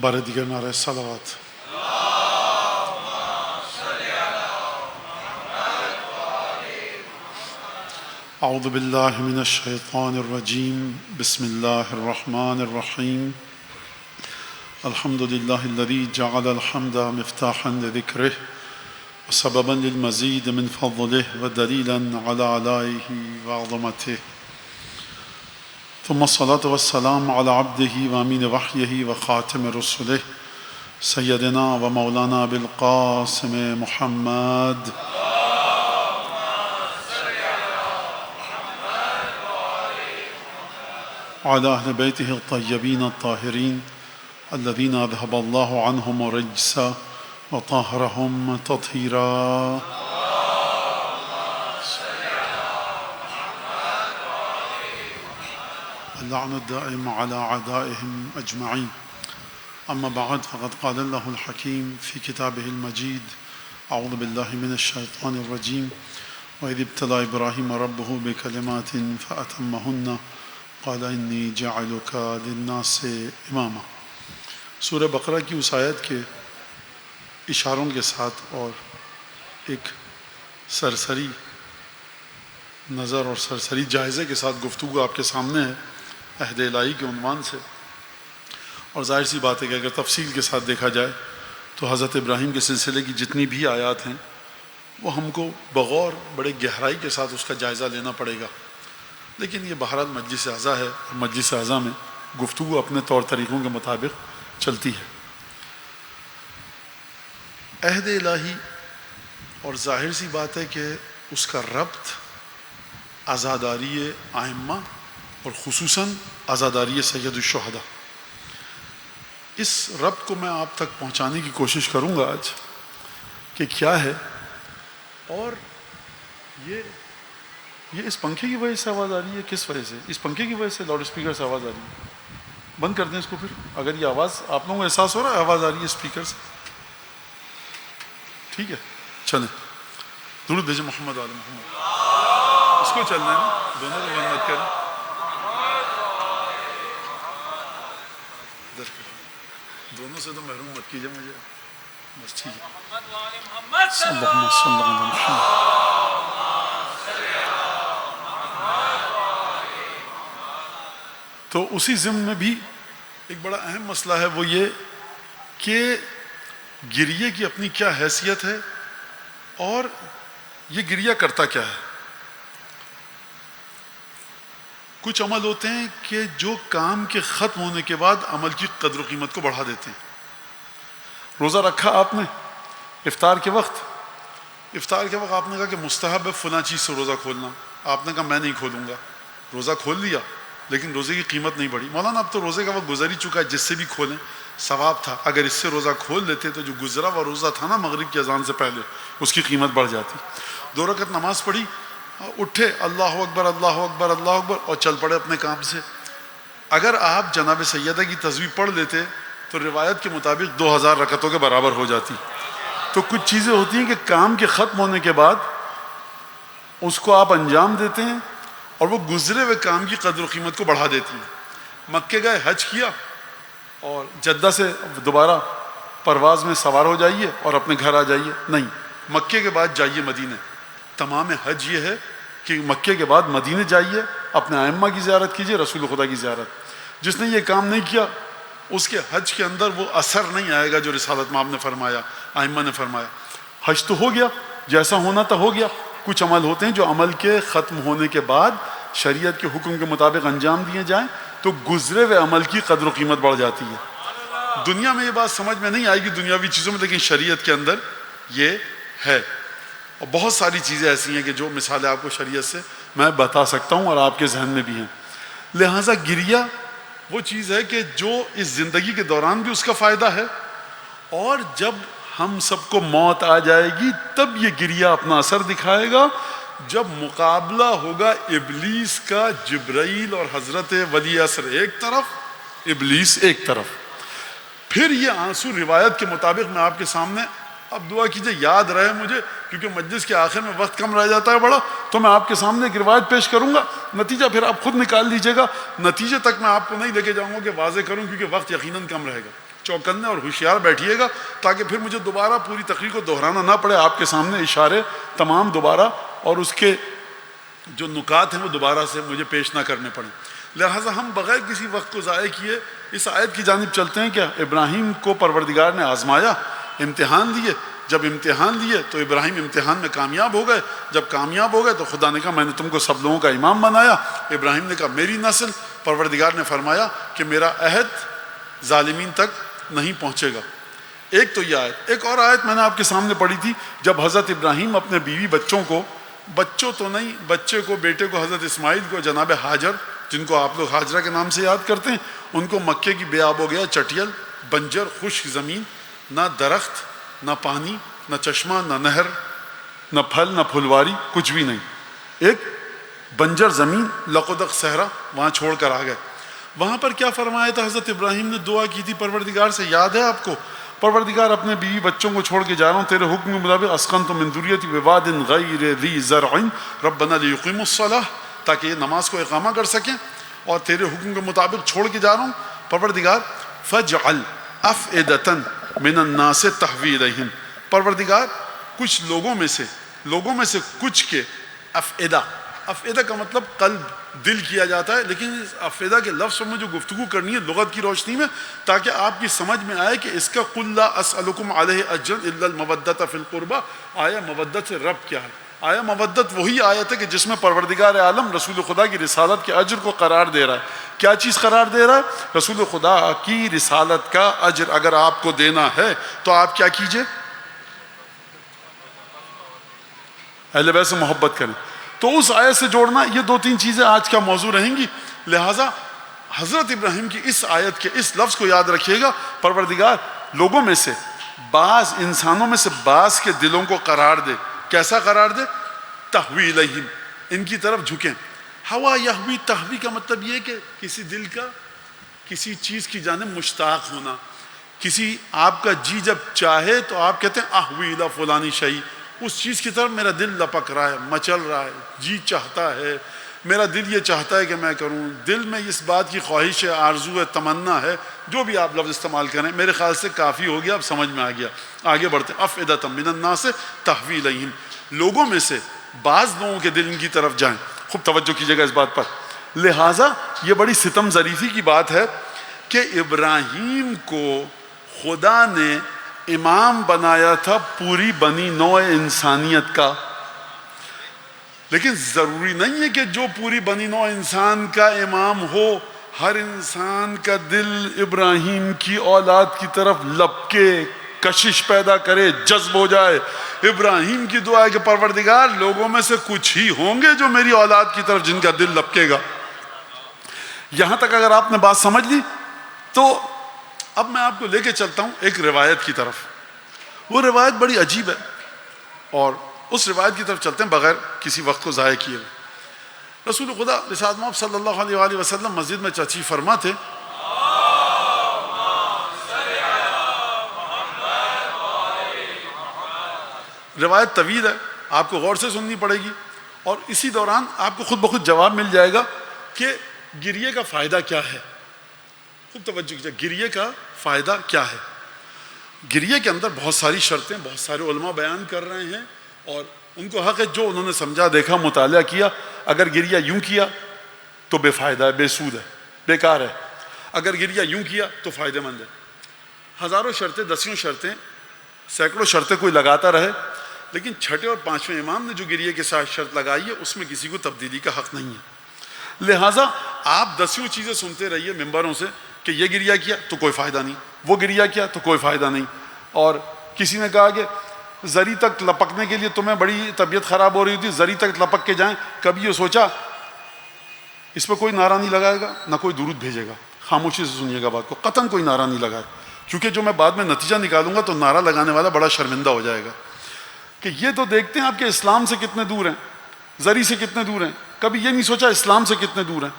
بار دیگر نعرہ صلوات۔ اعوذ باللہ من الشیطان الرجیم، بسم اللہ الرحمن الرحیم۔ الحمد للہ الذی جعل الحمد مفتاحا لذکرہ وسببا للمزید من فضلہ ودلیلا علی آلائہ وعظمتہ، ثم الصلاة والسلام على عبده وامین وحیہ وخاتم رسلہ سیدنا و مولانا بالقاسم محمد وعلى أهل بيته الطيبين الطاهرين الذين أذهب الله عنهم الرجس وطهرهم تطهيرا۔ اللعن الدائم على أعدائهم أجمعين، أما بعد فقد قال الله الحكيم في كتابه المجيد: أعوذ بالله من الشيطان الرجيم، وإذ ابتلى إبراهيم ربه بكلمات فأتمهن قال انی جعلک للناس اماما۔ سورہ بقرہ کی اس آیت کے اشاروں کے ساتھ اور ایک سرسری نظر اور سرسری جائزے کے ساتھ گفتگو آپ کے سامنے ہے عہد الہی کے عنوان سے، اور ظاہر سی بات ہے کہ اگر تفصیل کے ساتھ دیکھا جائے تو حضرت ابراہیم کے سلسلے کی جتنی بھی آیات ہیں وہ ہم کو بغور بڑے گہرائی کے ساتھ اس کا جائزہ لینا پڑے گا، لیکن یہ بہرحال مجلس اعضا ہے اور مجلس اعضا میں گفتگو اپنے طور طریقوں کے مطابق چلتی ہے۔ عہد الہی، اور ظاہر سی بات ہے کہ اس کا ربط عزاداری ائمہ اور خصوصاً عزاداری سید الشہداء، اس ربط کو میں آپ تک پہنچانے کی کوشش کروں گا آج کہ کیا ہے، اور یہ اس پنکھے کی وجہ سے آواز آ رہی ہے، کس وجہ سے؟ اس پنکھے کی وجہ سے لاؤڈ اسپیکر سے آواز آ رہی ہے؟ بند کر دیں اس کو پھر، اگر یہ آواز آپ لوگوں کو احساس ہو رہا ہے آواز آ رہی ہے اسپیکر سے، ٹھیک ہے چلیں درود بھیجیں محمد آل محمد۔ اس کو چلنا ہے نا، دونوں کو بند مت کریں، دونوں سے تو محروم مت کیجیے مجھے، بس ٹھیک ہے۔ اللہم صلی علی محمد۔ تو اسی ضمن میں بھی ایک بڑا اہم مسئلہ ہے، وہ یہ کہ گریے کی اپنی کیا حیثیت ہے اور یہ گریہ کرتا کیا ہے۔ کچھ عمل ہوتے ہیں کہ جو کام کے ختم ہونے کے بعد عمل کی قدر و قیمت کو بڑھا دیتے ہیں۔ روزہ رکھا آپ نے، افطار کے وقت آپ نے کہا کہ مستحب ہے فلاں چیز سے روزہ کھولنا، آپ نے کہا میں نہیں کھولوں گا، روزہ کھول لیا لیکن روزے کی قیمت نہیں بڑھی۔ مولانا اب تو روزے کا وقت گزر ہی چکا ہے، جس سے بھی کھولیں ثواب تھا، اگر اس سے روزہ کھول لیتے تو جو گزرا ہوا روزہ تھا نا مغرب کی اذان سے پہلے، اس کی قیمت بڑھ جاتی۔ 2 رکعت نماز پڑھی، اٹھے اللہ اکبر اللہ اکبر اللہ اکبر اور چل پڑے اپنے کام سے۔ اگر آپ جناب سیدہ کی تسبیح پڑھ لیتے تو روایت کے مطابق 2000 رکعتوں کے برابر ہو جاتی۔ تو کچھ چیزیں ہوتی ہیں کہ کام کے ختم ہونے کے بعد اس کو آپ انجام دیتے ہیں اور وہ گزرے ہوئے کام کی قدر و قیمت کو بڑھا دیتی ہیں۔ مکے گئے، حج کیا، اور جدہ سے دوبارہ پرواز میں سوار ہو جائیے اور اپنے گھر آ جائیے، نہیں، مکے کے بعد جائیے مدینے۔ تمام حج یہ ہے کہ مکے کے بعد مدینے جائیے، اپنے ائمہ کی زیارت کیجیے، رسول خدا کی زیارت۔ جس نے یہ کام نہیں کیا اس کے حج کے اندر وہ اثر نہیں آئے گا جو رسالت میں آپ نے فرمایا، ائمہ نے فرمایا۔ حج تو ہو گیا، جیسا ہونا تھا ہو گیا۔ کچھ عمل ہوتے ہیں جو عمل کے ختم ہونے کے بعد شریعت کے حکم کے مطابق انجام دیے جائیں تو گزرے ہوئے عمل کی قدر و قیمت بڑھ جاتی ہے۔ دنیا میں یہ بات سمجھ میں نہیں آئے گی دنیاوی چیزوں میں، لیکن شریعت کے اندر یہ ہے۔ اور بہت ساری چیزیں ایسی ہیں کہ جو مثالیں آپ کو شریعت سے میں بتا سکتا ہوں اور آپ کے ذہن میں بھی ہیں۔ لہٰذا گریہ وہ چیز ہے کہ جو اس زندگی کے دوران بھی اس کا فائدہ ہے، اور جب ہم سب کو موت آ جائے گی تب یہ گریہ اپنا اثر دکھائے گا، جب مقابلہ ہوگا ابلیس کا، جبرائیل اور حضرت ولی عصر ایک طرف، ابلیس ایک طرف۔ پھر یہ آنسو روایت کے مطابق میں آپ کے سامنے، اب دعا کیجئے یاد رہے مجھے کیونکہ مجلس کے آخر میں وقت کم رہ جاتا ہے بڑا، تو میں آپ کے سامنے ایک روایت پیش کروں گا، نتیجہ پھر آپ خود نکال لیجیے گا. نتیجے تک میں آپ کو نہیں لے کے جاؤں گا کہ واضح کروں، کیونکہ وقت یقیناً کم رہے گا. چوکنے اور ہوشیار بیٹھیے گا تاکہ پھر مجھے دوبارہ پوری تقریر کو دہرانا نہ پڑے، آپ کے سامنے اشارے تمام دوبارہ اور اس کے جو نکات ہیں وہ دوبارہ سے مجھے پیش نہ کرنے پڑیں. لہٰذا ہم بغیر کسی وقت کو ضائع کیے اس آیت کی جانب چلتے ہیں. کیا ابراہیم کو پروردگار نے آزمایا، امتحان لیے. جب امتحان لیے تو ابراہیم امتحان میں کامیاب ہو گئے. جب کامیاب ہو گئے تو خدا نے کہا میں نے تم کو سب لوگوں کا امام بنایا. ابراہیم نے کہا میری نسل. پروردگار نے فرمایا کہ میرا عہد ظالمین تک نہیں پہنچے گا. ایک تو یہ آیت. ایک اور آیت میں نے آپ کے سامنے پڑھی تھی، جب حضرت ابراہیم اپنے بیوی بچوں کو، بچوں تو نہیں، بچے کو، بیٹے کو، حضرت اسماعیل کو، جناب حاجر جن کو آپ لوگ حاجرہ کے نام سے یاد کرتے ہیں، ان کو مکے کی بے آب ہو گیا، چٹیل، بنجر، خشک زمین، نہ درخت، نہ پانی، نہ چشمہ، نہ نہر، نہ پھل، نہ پھلواری، کچھ بھی نہیں. ایک بنجر زمین، لقدق صحرا، وہاں چھوڑ کر آ گئے. وہاں پر کیا فرمایا تھا حضرت ابراہیم نے؟ دعا کی تھی پروردگار سے، یاد ہے آپ کو؟ پروردگار اپنے بیوی بچوں کو چھوڑ کے جا رہا ہوں، تیرے حکم کے مطابق اسکنت من ذریتی بواد غیر ذی زرع ربنا لیقیموا الصلاۃ، تاکہ یہ نماز کو اقامہ کر سکیں، اور تیرے حکم کے مطابق چھوڑ کے جا رہا ہوں. پروردگار فجعل افئدۃ من الناس تہوی الیہم، پروردگار کچھ لوگوں میں سے کچھ کے، افئدہ کا مطلب قلب، دل کیا جاتا ہے، لیکن اس افئدہ کے لفظ میں جو گفتگو کرنی ہے لغت کی روشنی میں، تاکہ آپ کی سمجھ میں آئے کہ اس کا قل لا اسألکم علیہ اجرا الا المودۃ فی القربى، آیا مودت سے رب کیا ہے؟ آیا مودت وہی آیت ہے کہ جس میں پروردگار عالم رسول خدا کی رسالت کے اجر کو قرار دے رہا ہے. کیا چیز قرار دے رہا ہے؟ رسول خدا کی رسالت کا اجر اگر آپ کو دینا ہے تو آپ کیا کیجئے؟ اہل بیت سے محبت کریں. تو اس آیت سے جوڑنا، یہ دو تین چیزیں آج کا موضوع رہیں گی. لہٰذا حضرت ابراہیم کی اس آیت کے اس لفظ کو یاد رکھیے گا، پروردگار لوگوں میں سے بعض، انسانوں میں سے بعض کے دلوں کو قرار دے. کیسا قرار دے؟ تہوی الیہم، ان کی طرف جھکیں. ہوا یہوی، تہوی کا مطلب یہ کہ کسی دل کا کسی چیز کی جانب مشتاق ہونا. کسی آپ کا جی جب چاہے تو آپ کہتے ہیں اہوی الی فلانی شیء، اس چیز کی طرف میرا دل لپک رہا ہے، مچل رہا ہے، جی چاہتا ہے، میرا دل یہ چاہتا ہے کہ میں کروں، دل میں اس بات کی خواہش ہے، آرزو ہے، تمنا ہے، جو بھی آپ لفظ استعمال کریں. میرے خیال سے کافی ہو گیا، اب سمجھ میں آ گیا. آگے بڑھتے ہیں. افئدۃ من الناس تہوی الیہم، لوگوں میں سے بعض لوگوں کے دل ان کی طرف جائیں. خوب توجہ کیجیے گا اس بات پر. لہٰذا یہ بڑی ستم ظریفی کی بات ہے کہ ابراہیم کو خدا نے امام بنایا تھا پوری بنی نوع انسانیت کا، لیکن ضروری نہیں ہے کہ جو پوری بنی نوع انسان کا امام ہو، ہر انسان کا دل ابراہیم کی اولاد کی طرف لپکے، کشش پیدا کرے، جذب ہو جائے. ابراہیم کی دعا ہے کہ پروردگار لوگوں میں سے کچھ ہی ہوں گے جو میری اولاد کی طرف جن کا دل لپکے گا. یہاں تک اگر آپ نے بات سمجھ لی تو اب میں آپ کو لے کے چلتا ہوں ایک روایت کی طرف. وہ روایت بڑی عجیب ہے اور اس روایت کی طرف چلتے ہیں بغیر کسی وقت کو ضائع کیے. رسول خدا رسالت محمد صلی اللہ علیہ وآلہ وسلم مسجد میں چچی فرما تھے، روایت طویل ہے، آپ کو غور سے سننی پڑے گی، اور اسی دوران آپ کو خود بخود جواب مل جائے گا کہ گریے کا فائدہ کیا ہے. خوب توجہ کیجیے، گریے کا فائدہ کیا ہے. گریے کے اندر بہت ساری شرطیں بہت سارے علماء بیان کر رہے ہیں، اور ان کو حق ہے جو انہوں نے سمجھا، دیکھا، مطالعہ کیا. اگر گریہ یوں کیا تو بے فائدہ ہے، بے سود ہے، بیکار ہے. اگر گریہ یوں کیا تو فائدہ مند ہے. ہزاروں شرطیں، دسیوں شرطیں، سینکڑوں شرطیں کوئی لگاتا رہے، لیکن چھٹے اور پانچویں امام نے جو گریے کے ساتھ شرط لگائی ہے اس میں کسی کو تبدیلی کا حق نہیں ہے. لہٰذا آپ دسیوں چیزیں سنتے رہیے ممبروں سے کہ یہ گریہ کیا تو کوئی فائدہ نہیں، وہ گریہ کیا تو کوئی فائدہ نہیں. اور کسی نے کہا کہ زری تک لپکنے کے لیے تمہیں بڑی طبیعت خراب ہو رہی تھی، زری تک لپک کے جائیں. کبھی یہ سوچا اس پہ کوئی نعرہ نہیں لگائے گا، نہ کوئی درود بھیجے گا. خاموشی سے سنیے گا بات کو، قطعاً کوئی نعرہ نہیں لگائے، کیونکہ جو میں بعد میں نتیجہ نکالوں گا تو نعرہ لگانے والا بڑا شرمندہ ہو جائے گا کہ یہ تو دیکھتے ہیں آپ کے اسلام سے کتنے دور ہیں، زری سے کتنے دور ہیں. کبھی یہ نہیں سوچا اسلام سے کتنے دور ہیں.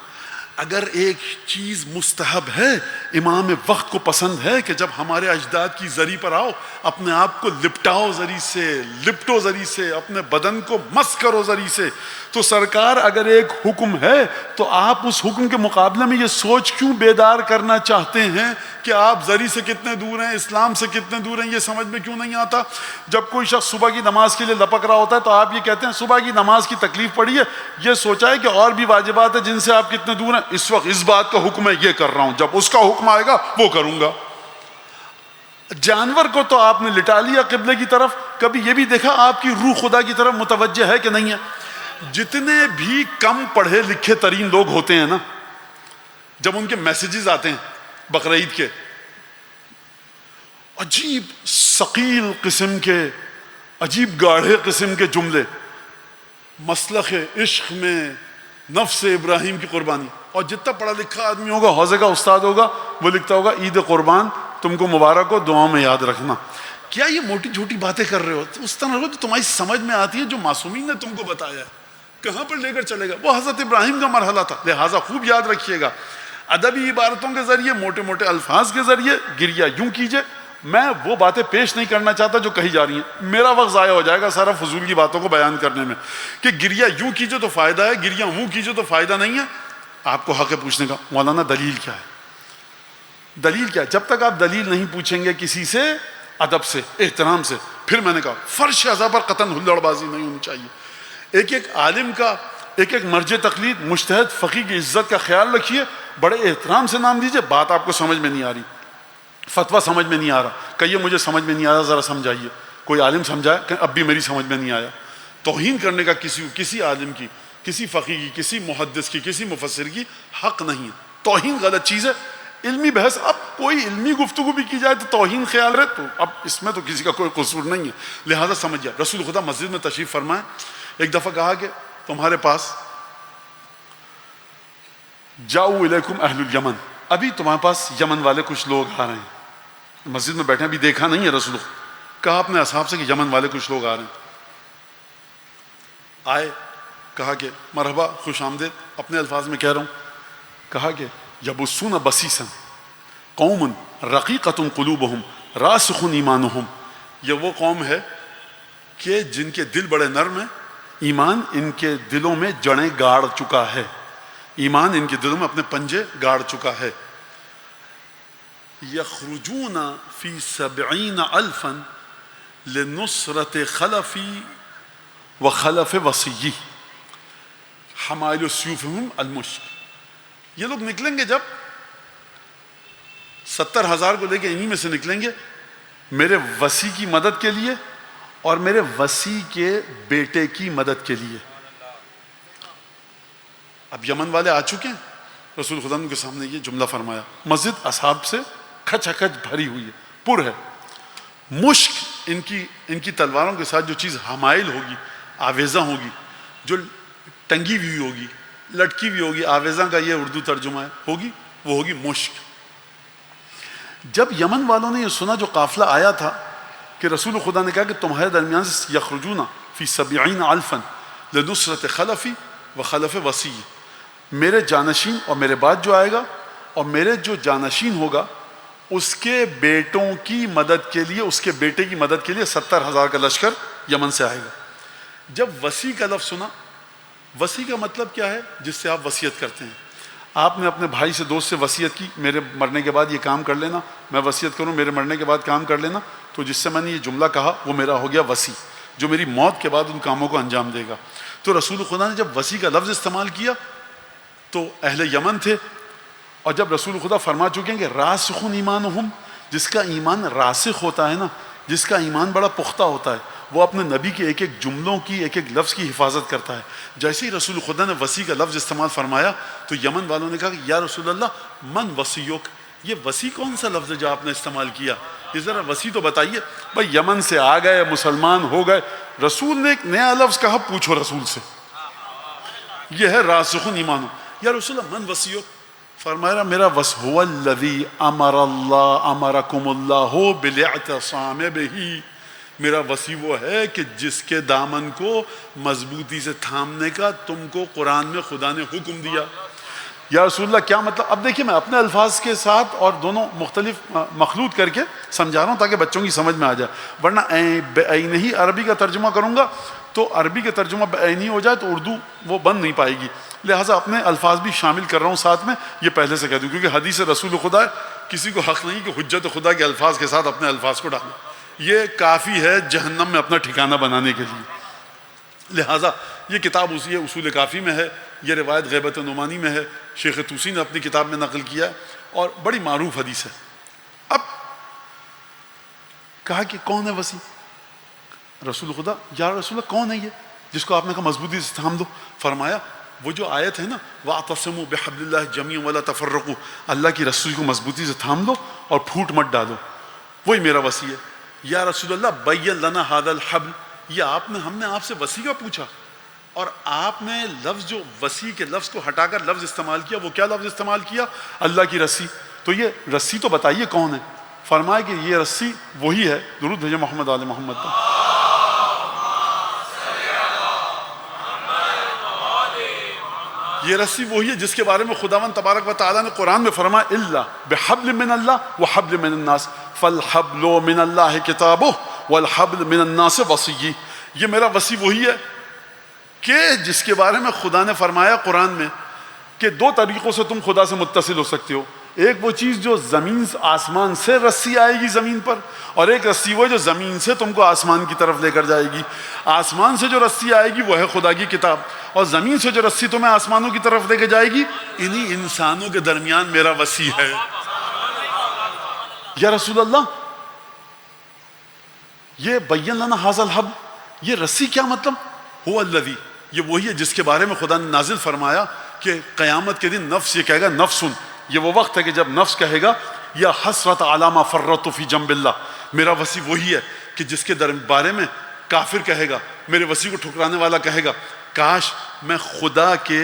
اگر ایک چیز مستحب ہے، امام وقت کو پسند ہے کہ جب ہمارے اجداد کی زری پر آؤ، اپنے آپ کو لپٹاؤ زری سے، لپٹو زری سے، اپنے بدن کو مس کرو زری سے. تو سرکار اگر ایک حکم ہے تو آپ اس حکم کے مقابلے میں یہ سوچ کیوں بیدار کرنا چاہتے ہیں کہ آپ زری سے کتنے دور ہیں، اسلام سے کتنے دور ہیں؟ یہ سمجھ میں کیوں نہیں آتا؟ جب کوئی شخص صبح کی نماز کے لیے لپک رہا ہوتا ہے تو آپ یہ کہتے ہیں صبح کی نماز کی تکلیف پڑی ہے، یہ سوچا ہے کہ اور بھی واجبات ہیں جن سے آپ کتنے دور ہیں، اس وقت اس بات کا حکم ہے یہ کر رہا ہوں، جب اس کا حکم آئے گا وہ کروں گا. جانور کو تو آپ نے لٹا لیا قبلے کی طرف، کبھی یہ بھی دیکھا آپ کی روح خدا کی طرف متوجہ ہے کہ نہیں ہے؟ جتنے بھی کم پڑھے لکھے ترین لوگ ہوتے ہیں نا، جب ان کے میسیجز آتے ہیں بقرعید کے، عجیب ثقیل قسم کے، عجیب گاڑھے قسم کے جملے، مسلخ عشق میں نفس ابراہیم کی قربانی. اور جتنا پڑھا لکھا آدمی ہوگا، حوضے کا استاد ہوگا، وہ لکھتا ہوگا عید قربان تم کو مبارک ہو، دعاؤں میں یاد رکھنا. کیا یہ موٹی چھوٹی باتیں کر رہے ہو؟ اس طرح جو تمہاری سمجھ میں آتی ہے، جو معصومین نے تم کو بتایا ہے. کہاں پر لے کر چلے گا؟ وہ حضرت ابراہیم کا مرحلہ تھا، لہٰذا خوب یاد رکھیے گا. ادبی عبارتوں کے ذریعے، موٹے موٹے الفاظ کے ذریعے گریہ یوں کیجئے. میں وہ باتیں پیش نہیں کرنا چاہتا جو کہی جا رہی ہیں، میرا وقت ضائع ہو جائے گا سارا فضول کی باتوں کو بیان کرنے میں، کہ گریہ یوں کیجئے تو فائدہ ہے، گریہ منہ کیجئے تو فائدہ نہیں ہے. آپ کو حق ہے پوچھنے کا، مولانا دلیل کیا ہے؟ دلیل کیا ہے؟ جب تک آپ دلیل نہیں پوچھیں گے کسی سے، ادب سے، احترام سے، پھر میں نے کہا فرش اعضاء پر قطعاً ہلڑ بازی نہیں ہونی چاہیے. ایک ایک عالم کا، ایک ایک مرجع تقلید، مجتہد فقیہ کی عزت کا خیال رکھیے، بڑے احترام سے نام دیجئے. بات آپ کو سمجھ میں نہیں آ رہی، فتویٰ سمجھ میں نہیں آ رہا، کہیے مجھے سمجھ میں نہیں آیا، ذرا سمجھائیے. کوئی عالم سمجھائے کہ اب بھی میری سمجھ میں نہیں آیا. توہین کرنے کا کسی عالم کی، کسی فقیہ کی، کسی محدث کی، کسی مفسر کی حق نہیں ہے. توہین غلط چیز ہے. علمی بحث، اب کوئی علمی گفتگو بھی کی جائے تو توہین خیال رہے، تو اب اس میں تو کسی کا کوئی قصور نہیں ہے. لہذا سمجھیے، رسول خدا مسجد میں تشریف فرمائے، ایک دفعہ کہا کہ تمہارے پاس جاؤ الیکم اہل الیمن، ابھی تمہارے پاس یمن والے کچھ لوگ آ رہے ہیں. مسجد میں بیٹھے ابھی دیکھا نہیں ہے رسول، کہا اپنے اصحاب سے کہ یمن والے کچھ لوگ آ رہے ہیں. آئے، کہا کہ مرحبا، خوش آمدید. اپنے الفاظ میں کہہ رہا ہوں، کہا کہ یبسون بسیسا قوم رقیقۃ قلوبہم راسخ ایمانہم، یہ وہ قوم ہے کہ جن کے دل بڑے نرم ہیں، ایمان ان کے دلوں میں جڑیں گاڑ چکا ہے، ایمان ان کے دلوں میں اپنے پنجے گاڑ چکا ہے. یخرجون فی 70,000 لنصرت خلفی و خلف وصی حمائل سیوفہم المشک. یہ لوگ نکلیں گے، جب 70,000 کو لے کے انہی میں سے نکلیں گے میرے وصی کی مدد کے لیے اور میرے وصی کے بیٹے کی مدد کے لیے. اب یمن والے آ چکے ہیں، رسول خدا کے سامنے یہ جملہ فرمایا. مسجد اصحاب سے کھچ کھچ بھری ہوئی ہے، پر ہے. مشک ان کی تلواروں کے ساتھ جو چیز حمائل ہوگی، آویزہ ہوگی، جو ٹنگی ہوئی ہوگی، لٹکی ہوئی ہوگی، آویزہ کا یہ اردو ترجمہ ہے، ہوگی، وہ ہوگی مشک. جب یمن والوں نے یہ سنا، جو قافلہ آیا تھا، کہ رسول خدا نے کہا کہ تمہارے درمیان سے یخرجون فی 70,000 لنصرت خلفی و خلف وصی، میرے جانشین اور میرے بعد جو آئے گا اور میرے جو جانشین ہوگا اس کے بیٹوں کی مدد کے لیے، اس کے بیٹے کی مدد کے لیے 70,000 کا لشکر یمن سے آئے گا. جب وصی کا لفظ سنا، وصی کا مطلب کیا ہے؟ جس سے آپ وصیت کرتے ہیں. آپ نے اپنے بھائی سے، دوست سے وصیت کی، میرے مرنے کے بعد یہ کام کر لینا، میں وصیت کروں میرے مرنے کے بعد کام کر لینا، تو جس سے میں نے یہ جملہ کہا وہ میرا ہو گیا وصی، جو میری موت کے بعد ان کاموں کو انجام دے گا. تو رسول خدا نے جب وصی کا لفظ استعمال کیا تو اہل یمن تھے، اور جب رسول خدا فرما چکے ہیں کہ راسخ ایمانہم، جس کا ایمان راسخ ہوتا ہے نا، جس کا ایمان بڑا پختہ ہوتا ہے، وہ اپنے نبی کے ایک ایک جملوں کی، ایک ایک لفظ کی حفاظت کرتا ہے. جیسے ہی رسول خدا نے وصی کا لفظ استعمال فرمایا تو یمن والوں نے کہا کہ یا رسول اللہ من وصیک، یہ وصی کون سا لفظ ہے جو آپ نے استعمال کیا؟ یہ ذرا وصی تو بتائیے. بھائی یمن سے آ گئے، مسلمان ہو گئے، رسول نے ایک نیا لفظ کہا، پوچھو رسول سے. یہ ہے راسخ ایمان. یا رسول اللہ من وصیک، فرمایا میرا وصی هو الذی امرکم اللہ بالاعتصام بہ، میرا وصی وہ ہے کہ جس کے دامن کو مضبوطی سے تھامنے کا تم کو قرآن میں خدا نے حکم دیا. یا رسول اللہ کیا مطلب؟ اب دیکھیے میں اپنے الفاظ کے ساتھ اور دونوں مختلف مخلوط کر کے سمجھا رہا ہوں تاکہ بچوں کی سمجھ میں آ جائے، ورنہ بعین ہی عربی کا ترجمہ کروں گا تو عربی کا ترجمہ بعین ہی ہو جائے تو اردو وہ بن نہیں پائے گی، لہٰذا اپنے الفاظ بھی شامل کر رہا ہوں ساتھ میں، یہ پہلے سے کہہ دوں کیونکہ حدیث رسول خدا ہے، کسی کو حق نہیں کہ حجت خدا کے الفاظ کے ساتھ اپنے الفاظ کو ڈالیں، یہ کافی ہے جہنم میں اپنا ٹھکانہ بنانے کے لیے۔ لہٰذا یہ کتاب اسی اصول کافی میں ہے، یہ روایت غیبت نعمانی میں ہے، شیخ طوسی نے اپنی کتاب میں نقل کیا اور بڑی معروف حدیث ہے۔ اب کہا کہ کون ہے وسیع؟ رسول خدا، یا رسول اللہ کون ہے یہ جس کو آپ نے کہا مضبوطی سے تھام دو؟ فرمایا وہ جو آیت ہے نا وَاعْتَصِمُوا بِحَبْلِ اللَّهِ جَمِيعًا وَلَا تَفَرَّقُوا، اللہ کی رسول کو مضبوطی سے تھام دو اور پھوٹ مت ڈالو، وہی میرا وسیع ہے۔ یا رسول اللہ بَيِّن لَنَا هَذَا الْحَبْلِ، یہ ہم نے آپ سے وسیع کا پوچھا اور آپ نے لفظ جو وسیع کے لفظ کو ہٹا کر لفظ استعمال کیا، وہ کیا لفظ استعمال کیا؟ اللہ کی رسی۔ تو یہ رسی تو بتائیے کون ہے؟ فرمایا کہ یہ رسی وہی ہے، درود بھیجو محمد آل محمد پر، یہ رسی وہی ہے جس کے بارے میں خداوند تبارک و تعالیٰ نے قرآن میں فرمایا الا بحبل من اللہ وحبل من الناس فالحبل من اللہ کتابہ والحبل من الناس وصی، یہ میرا وصی وہی ہے کہ جس کے بارے میں خدا نے فرمایا قرآن میں کہ دو طریقوں سے تم خدا سے متصل ہو سکتے ہو، ایک وہ چیز جو زمین آسمان سے رسی آئے گی زمین پر، اور ایک رسی وہ جو زمین سے تم کو آسمان کی طرف لے کر جائے گی۔ آسمان سے جو رسی آئے گی وہ ہے خدا کی کتاب، اور زمین سے جو رسی تمہیں آسمانوں کی طرف لے کے جائے گی انہی انسانوں کے درمیان میرا وسیع ہے۔ یا رسول اللہ یہ بین لنا ھذا الحبل، یہ رسی کیا مطلب؟ هو الذی، یہ وہی ہے جس کے بارے میں خدا نے نازل فرمایا کہ قیامت کے دن نفس یہ کہے گا، نفسن، یہ وہ وقت ہے کہ جب نفس کہے گا یا حسرت علی ما فرطت فی جنب اللہ، میرا وسیع وہی ہے کہ جس کے بارے میں کافر کہے گا، میرے وسیع کو ٹھکرانے والا کہے گا کاش میں خدا کے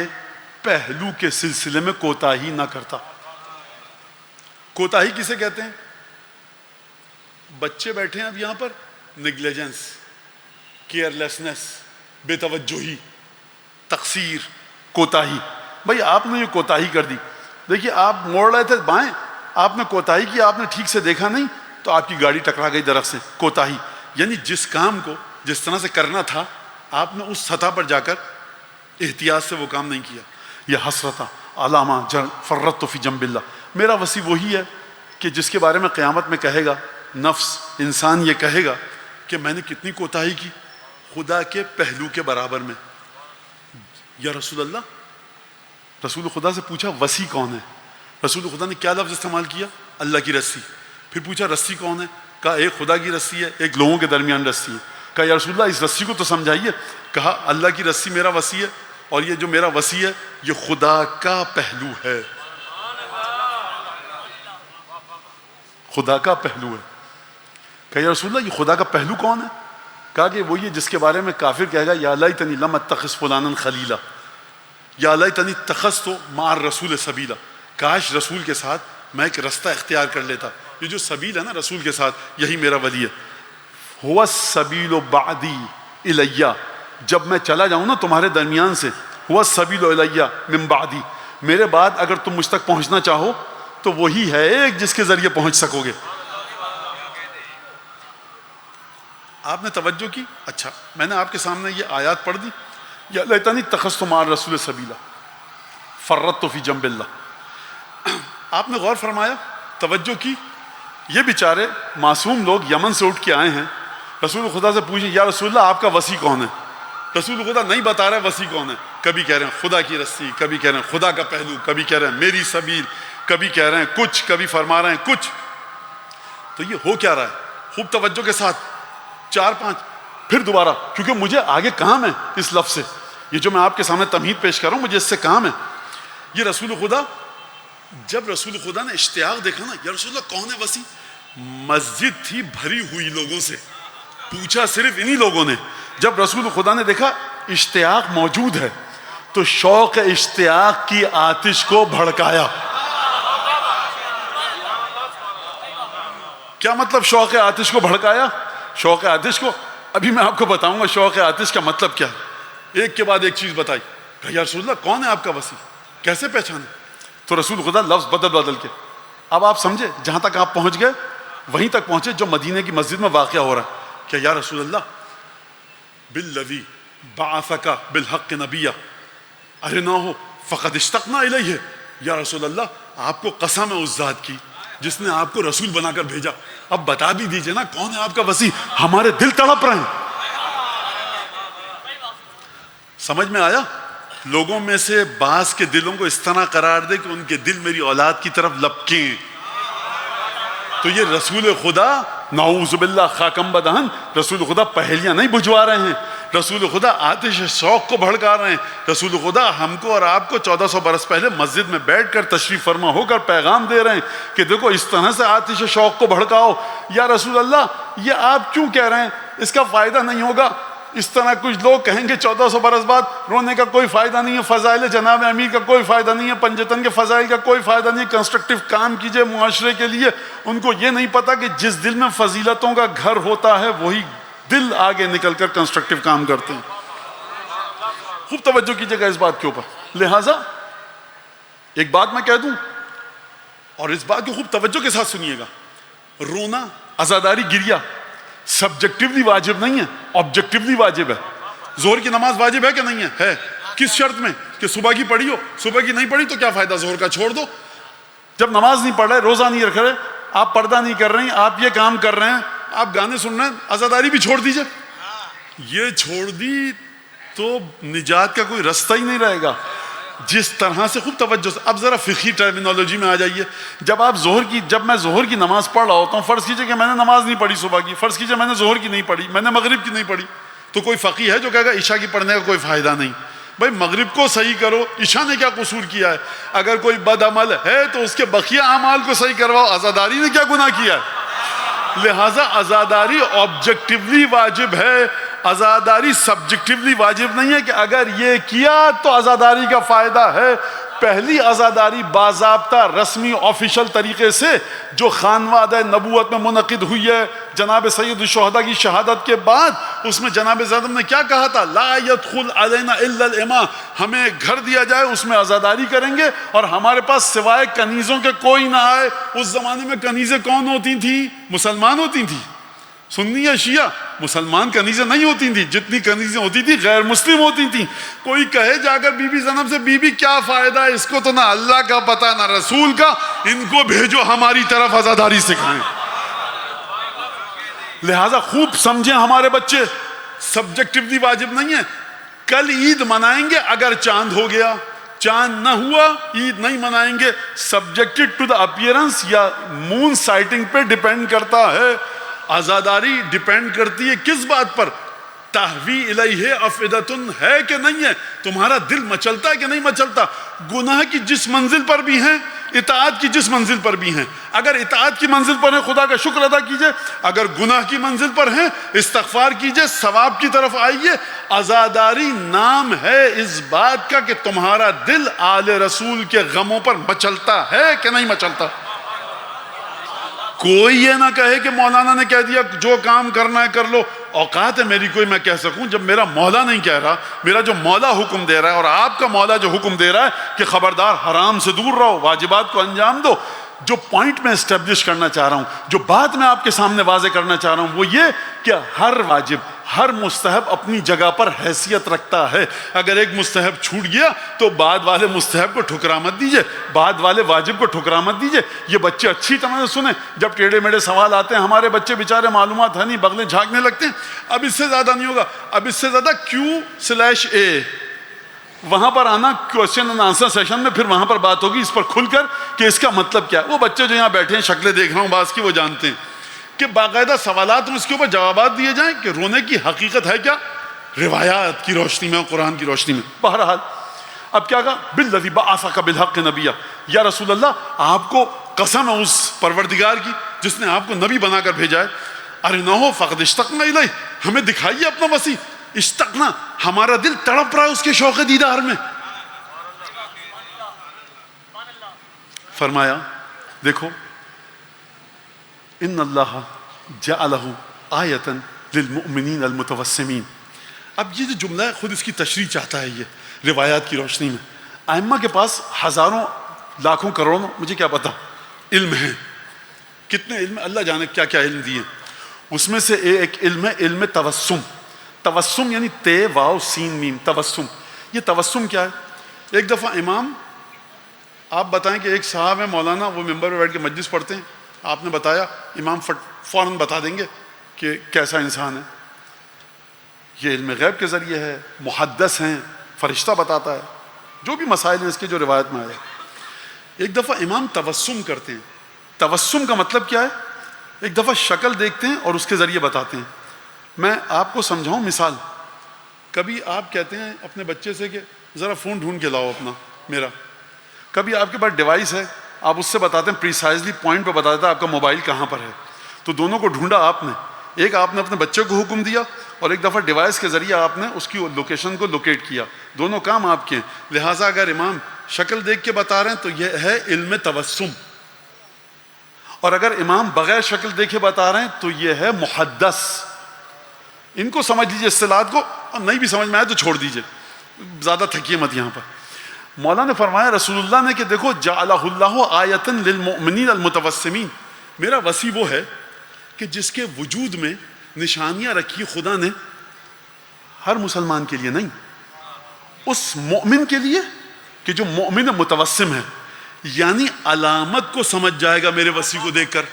پہلو کے سلسلے میں کوتاہی نہ کرتا۔ کوتاہی کسے کہتے ہیں؟ بچے بیٹھے ہیں اب یہاں پر، نیگلیجنس، کیئرلیسنس، بے توجہی، تقصیر، کوتاہی۔ بھائی آپ نے یہ کوتاہی کر دی، دیکھیے آپ موڑ رہے تھے بائیں، آپ نے کوتاہی کی، آپ نے ٹھیک سے دیکھا نہیں تو آپ کی گاڑی ٹکرا گئی درخت سے، کوتاہی۔ یعنی جس کام کو جس طرح سے کرنا تھا آپ نے اس سطح پر جا کر احتیاط سے وہ کام نہیں کیا۔ یہ حسرت علامہ فرطت فی جنب اللہ، میرا وسیع وہی ہے کہ جس کے بارے میں قیامت میں کہے گا نفس، انسان یہ کہے گا کہ میں نے کتنی کوتاہی کی خدا کے پہلو کے برابر میں۔ یا رسول اللہ، رسول خدا سے پوچھا وسیع کون ہے؟ رسول خدا نے کیا لفظ استعمال کیا؟ اللہ کی رسی۔ پھر پوچھا رسی کون ہے؟ کہا ایک خدا کی رسی ہے، ایک لوگوں کے درمیان رسی ہے۔ کہا یا رسول اللہ اس رسی کو تو سمجھائیے۔ کہا اللہ کی رسی میرا وسیع ہے، اور یہ جو میرا وسیع ہے یہ خدا کا پہلو ہے، خدا کا پہلو ہے۔ کہا یا رسول اللہ یہ خدا کا پہلو کون ہے؟ کہا کہ وہ یہ جس کے بارے میں کافر کہے گا یا لیتنی لم اتخذ فلانا خلیلا، یا لیتنی اتخذت مع الرسول سبیلا، کاش رسول کے ساتھ میں ایک رستہ اختیار کر لیتا۔ یہ جو سبیل ہے نا رسول کے ساتھ، یہی میرا ولی ہے۔ هو السبیل بعدی الیہ، جب میں چلا جاؤں نا تمہارے درمیان سے، هو السبیل الیہ من بعدی، میرے بعد اگر تم مجھ تک پہنچنا چاہو تو وہی ہے ایک جس کے ذریعے پہنچ سکو گے۔ آپ نے توجہ کی؟ اچھا میں نے آپ کے سامنے یہ آیات پڑھ دی، یا لیتنی اتخذت مع الرسول سبیلا فرطت فی جنب اللہ۔ آپ نے غور فرمایا، توجہ کی؟ یہ بیچارے معصوم لوگ یمن سے اٹھ کے آئے ہیں، رسول خدا سے پوچھیں یا رسول اللہ آپ کا وسیع کون ہے؟ رسول خدا نہیں بتا رہا ہے وسیع کون ہے، کبھی کہہ رہے ہیں خدا کی رسی، کبھی کہہ رہے ہیں خدا کا پہلو، کبھی کہہ رہے ہیں میری سبیل، کبھی کہہ رہے ہیں کچھ، کبھی فرما رہے ہیں کچھ۔ تو یہ ہو کیا رہا ہے؟ خوب توجہ کے ساتھ، 4 5 پھر دوبارہ، کیونکہ مجھے آگے کام ہے اس لفظ سے، یہ جو میں آپ کے سامنے تمہید پیش کر رہا ہوں مجھے اس سے کام ہے۔ یہ رسول خدا، جب رسول خدا نے اشتیاق دیکھا نا، یا رسول اللہ کون ہے وسیع؟ مسجد تھی بھری ہوئی لوگوں سے، پوچھا صرف انہی لوگوں نے۔ جب رسول خدا نے دیکھا اشتیاق موجود ہے تو شوق اشتیاق کی آتش کو بھڑکایا۔ کیا مطلب شوق آتش کو بھڑکایا؟ شوق آتش کو ابھی میں آپ کو بتاؤں گا شوق آتش کا مطلب کیا ہے۔ ایک کے بعد ایک چیز بتائی۔ کہا یا رسول اللہ کون ہے آپ کا وسیع، کیسے پہچانے؟ تو رسول خدا لفظ بدل کے، اب آپ سمجھے جہاں تک آپ پہنچ گئے وہیں تک پہنچے جو مدینے کی مسجد میں واقعہ ہو رہا ہے کہ یا رسول اللہ بالذی بعثک بالحق نبیا ارناہ فقد اشتقنا الیہ، یا رسول اللہ آپ کو قسم ہے اس ذات کی جس نے آپ کو رسول بنا کر بھیجا، اب بتا بھی دیجئے نا کون ہے آپ کا وسیع، ہمارے دل تڑپ رہے ہیں۔ سمجھ میں آیا؟ لوگوں میں سے بعض کے دلوں کو اس طرح قرار دے کہ ان کے دل میری اولاد کی طرف لپکیں، تو یہ رسول خدا نعوذ باللہ خاکم بدہن، رسول خدا پہیلیاں نہیں بجھوا رہے ہیں، رسول خدا آتش شوق کو بھڑکا رہے ہیں، رسول خدا ہم کو اور آپ کو 1400 برس پہلے مسجد میں بیٹھ کر تشریف فرما ہو کر پیغام دے رہے ہیں کہ دیکھو اس طرح سے آتش شوق کو بھڑکاؤ۔ یا رسول اللہ یہ آپ کیوں کہہ رہے ہیں، اس کا فائدہ نہیں ہوگا، اس طرح کچھ لوگ کہیں گے 1400 برس بعد رونے کا کوئی فائدہ نہیں ہے، فضائل جناب امیر کا کوئی فائدہ نہیں ہے، پنجتن کے فضائل کا کوئی فائدہ نہیں ہے، کنسٹرکٹیو کام کیجئے معاشرے کے لیے۔ ان کو یہ نہیں پتا کہ جس دل میں فضیلتوں کا گھر ہوتا ہے وہی دل آگے نکل کر کنسٹرکٹیو کام کرتے ہیں۔ خوب توجہ کیجئے گا اس بات کے اوپر۔ لہٰذا ایک بات میں کہہ دوں اور اس بات کو خوب توجہ کے ساتھ سنیے گا، رونا، عزاداری، گریا سبجیکٹیولی واجب نہیں ہے، آبجیکٹیولی واجب ہے۔ ظہر کی نماز واجب ہے کہ نہیں ہے؟ ہے۔ کس شرط میں؟ کہ صبح کی پڑھی ہو، صبح کی نہیں پڑھی تو کیا فائدہ، ظہر کا چھوڑ دو۔ جب نماز نہیں پڑھ رہے، روزہ نہیں رکھ رہے، آپ پردہ نہیں کر رہے ہیں، آپ یہ کام کر رہے ہیں، آپ گانے سن رہے ہیں، عزاداری بھی چھوڑ دیجئے۔ یہ چھوڑ دی تو نجات کا کوئی رستہ ہی نہیں رہے گا۔ جس طرح سے خوب توجہ سے، اب ذرا فقہی ٹرمینالوجی میں آ جائیے۔ جب میں ظہر کی نماز پڑھ رہا ہوتا ہوں، فرض کیجئے کہ میں نے نماز نہیں پڑھی صبح کی، فرض کیجئے میں نے ظہر کی نہیں پڑھی، میں نے مغرب کی نہیں پڑھی، تو کوئی فقیہ ہے جو کہے گا عشاء کی پڑھنے کا کوئی فائدہ نہیں؟ بھائی مغرب کو صحیح کرو، عشاء نے کیا قصور کیا ہے؟ اگر کوئی بد عمل ہے تو اس کے بقیہ اعمال کو صحیح کرواؤ، عزاداری نے کیا گناہ کیا ہے؟ لہٰذا عزاداری آبجیکٹیولی واجب ہے، عزاداری سبجیکٹیولی واجب نہیں ہے کہ اگر یہ کیا تو عزاداری کا فائدہ ہے۔ پہلی عزاداری باضابطہ رسمی آفیشل طریقے سے جو خانوادہ نبوت میں منعقد ہوئی ہے جناب سید الشہداء کی شہادت کے بعد، اس میں جناب زیدم نے کیا کہا تھا؟ لا يدخل علینا الا الامام، ہمیں گھر دیا جائے اس میں عزاداری کریں گے اور ہمارے پاس سوائے کنیزوں کے کوئی نہ آئے۔ اس زمانے میں کنیزیں کون ہوتی تھیں؟ مسلمان ہوتی تھیں، سنی یا شیعہ؟ مسلمان کنیزیں نہیں ہوتی تھیں، جتنی کنیزیں ہوتی تھیں غیر مسلم ہوتی تھیں۔ کوئی کہے جا کر بی بی زینب سے بی بی کیا فائدہ ہے، اس کو تو نہ اللہ کا پتہ نہ رسول کا، ان کو بھیجو ہماری طرف عزاداری سکھائیں۔ لہٰذا خوب سمجھیں ہمارے بچے، سبجیکٹیولی واجب نہیں ہے۔ کل عید منائیں گے اگر چاند ہو گیا، چاند نہ ہوا عید نہیں منائیں گے، سبجیکٹڈ ٹو دا اپیئرنس یا مون سائٹنگ پہ ڈیپینڈ کرتا ہے۔ عزاداری ڈیپینڈ کرتی ہے کس بات پر؟ تہوی الیہ افئدۃ ہے کہ نہیں ہے، تمہارا دل مچلتا ہے کہ نہیں مچلتا۔ گناہ کی جس منزل پر بھی ہیں، اطاعت کی جس منزل پر بھی ہیں، اگر اطاعت کی منزل پر ہیں خدا کا شکر ادا کیجئے، اگر گناہ کی منزل پر ہیں استغفار کیجئے، ثواب کی طرف آئیے۔ عزاداری نام ہے اس بات کا کہ تمہارا دل آل رسول کے غموں پر مچلتا ہے کہ نہیں مچلتا۔ کوئی یہ نہ کہے کہ مولانا نے کہہ دیا جو کام کرنا ہے کر لو۔ اوقات ہے میری کوئی میں کہہ سکوں، جب میرا مولا نہیں کہہ رہا، میرا جو مولا حکم دے رہا ہے اور آپ کا مولا جو حکم دے رہا ہے کہ خبردار حرام سے دور رہو، واجبات کو انجام دو۔ جو پوائنٹ میں اسٹیبلش کرنا چاہ رہا ہوں، جو بات میں آپ کے سامنے واضح کرنا چاہ رہا ہوں وہ یہ کہ ہر واجب، ہر مستحب اپنی جگہ پر حیثیت رکھتا ہے۔ اگر ایک مستحب چھوٹ گیا تو بعد والے مستحب کو ٹھکرا مت دیجئے، بعد والے واجب کو ٹھکرا مت دیجئے۔ یہ بچے اچھی طرح سے سنیں، جب ٹیڑھے میڑھے سوال آتے ہیں ہمارے بچے بیچارے معلومات ہے نہیں بغلیں جھانکنے لگتے ہیں۔ اب اس سے زیادہ نہیں ہوگا، اب اس سے زیادہ Q/A وہاں پر آنا کوشچن اینڈ آنسر سیشن میں، پھر وہاں پر بات ہوگی اس پر کھل کر کہ اس کا مطلب کیا ہے۔ وہ بچے جو یہاں بیٹھے ہیں شکلیں دیکھ رہا ہوں بعض کی، وہ جانتے ہیں کہ باقاعدہ سوالات میں اس کے اوپر جوابات دیے جائیں کہ رونے کی حقیقت ہے کیا، روایات کی روشنی میں، قرآن کی روشنی میں۔ بہرحال اب کیا کہا؟ بالذی بعثک بالحق نبیا، یا رسول اللہ آپ کو قسم ہے اس پروردگار کی جس نے آپ کو نبی بنا کر بھیجا ہے، ارناہ فقد اشتقنا الیہ، ہمیں دکھائیے اپنا وسیع۔ اشتقنا، ہمارا دل تڑپ رہا ہے اس کے شوق دیدار میں۔ فرمایا دیکھو ان اللہ جعلہ آیۃ للمؤمنین المتوسمین۔ اب یہ جو جملہ ہے خود اس کی تشریح چاہتا ہے، یہ روایات کی روشنی میں۔ ائمہ کے پاس ہزاروں لاکھوں کروڑوں مجھے کیا پتا علم ہے، کتنے علم اللہ جانے کیا کیا علم دیے. اس میں سے ایک علم ہے علم توسم. توسم یعنی تے واو سین میم توسم. یہ توسم کیا ہے؟ ایک دفعہ امام، آپ بتائیں کہ ایک صاحب ہے مولانا، وہ ممبر پہ بیٹھ کے مجلس پڑھتے ہیں، آپ نے بتایا، امام فوراً بتا دیں گے کہ کیسا انسان ہے. یہ علم غیب کے ذریعے ہے، محدث ہیں، فرشتہ بتاتا ہے جو بھی مسائل ہیں اس کے جو روایت میں آیا. ایک دفعہ امام توسم کرتے ہیں. توسم کا مطلب کیا ہے؟ ایک دفعہ شکل دیکھتے ہیں اور اس کے ذریعے بتاتے ہیں. میں آپ کو سمجھاؤں مثال. کبھی آپ کہتے ہیں اپنے بچے سے کہ ذرا فون ڈھونڈ کے لاؤ اپنا میرا. کبھی آپ کے پاس ڈیوائس ہے، آپ اس سے بتاتے ہیں پریسائزلی پوائنٹ پہ بتا دیتا ہے آپ کا موبائل کہاں پر ہے. تو دونوں کو ڈھونڈا آپ نے، ایک آپ نے اپنے بچے کو حکم دیا اور ایک دفعہ ڈیوائس کے ذریعے آپ نے اس کی لوکیشن کو لوکیٹ کیا. دونوں کام آپ کے ہیں. لہٰذا اگر امام شکل دیکھ کے بتا رہے ہیں تو یہ ہے علم توسم، اور اگر امام بغیر شکل دیکھے بتا رہے ہیں تو یہ ہے محدث. ان کو سمجھ لیجیے اصطلاحات کو، اور نہیں بھی سمجھ میں آئے تو چھوڑ دیجیے، زیادہ تھکیے مت یہاں پر. مولا نے فرمایا رسول اللہ نے کہ دیکھو جعلہ اللہ آیۃ للمؤمنین المتوسمین، میرا وصی وہ ہے کہ جس کے وجود میں نشانیاں رکھی خدا نے ہر مسلمان کے لیے نہیں، اس مومن کے لیے کہ جو مومن متوسم ہے، یعنی علامت کو سمجھ جائے گا میرے وصی کو دیکھ کر.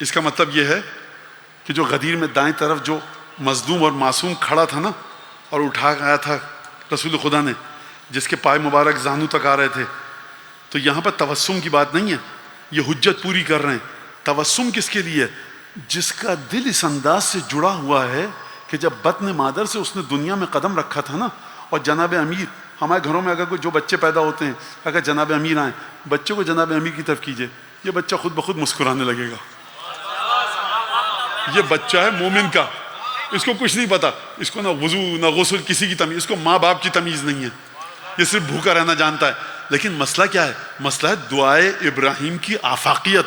اس کا مطلب یہ ہے کہ جو غدیر میں دائیں طرف جو مظلوم اور معصوم کھڑا تھا نا اور اٹھا گیا تھا رسول خدا نے، جس کے پائے مبارک زانو تک آ رہے تھے، تو یہاں پر توسم کی بات نہیں ہے، یہ حجت پوری کر رہے ہیں. توسم کس کے لیے؟ جس کا دل اس انداز سے جڑا ہوا ہے کہ جب بطن مادر سے اس نے دنیا میں قدم رکھا تھا نا، اور جناب امیر، ہمارے گھروں میں اگر کوئی جو بچے پیدا ہوتے ہیں، اگر جناب امیر آئیں، بچے کو جناب امیر کی طرف کیجئے، یہ بچہ خود بخود مسکرانے لگے گا. یہ بچہ ہے مومن کا، اس کو کچھ نہیں پتا، اس کو نہ وضو نہ غسل کسی کی تمیز، اس کو ماں باپ کی تمیز نہیں ہے، یہ صرف بھوکا رہنا جانتا ہے. لیکن مسئلہ کیا ہے؟ مسئلہ ہے دعائے ابراہیم کی آفاقیت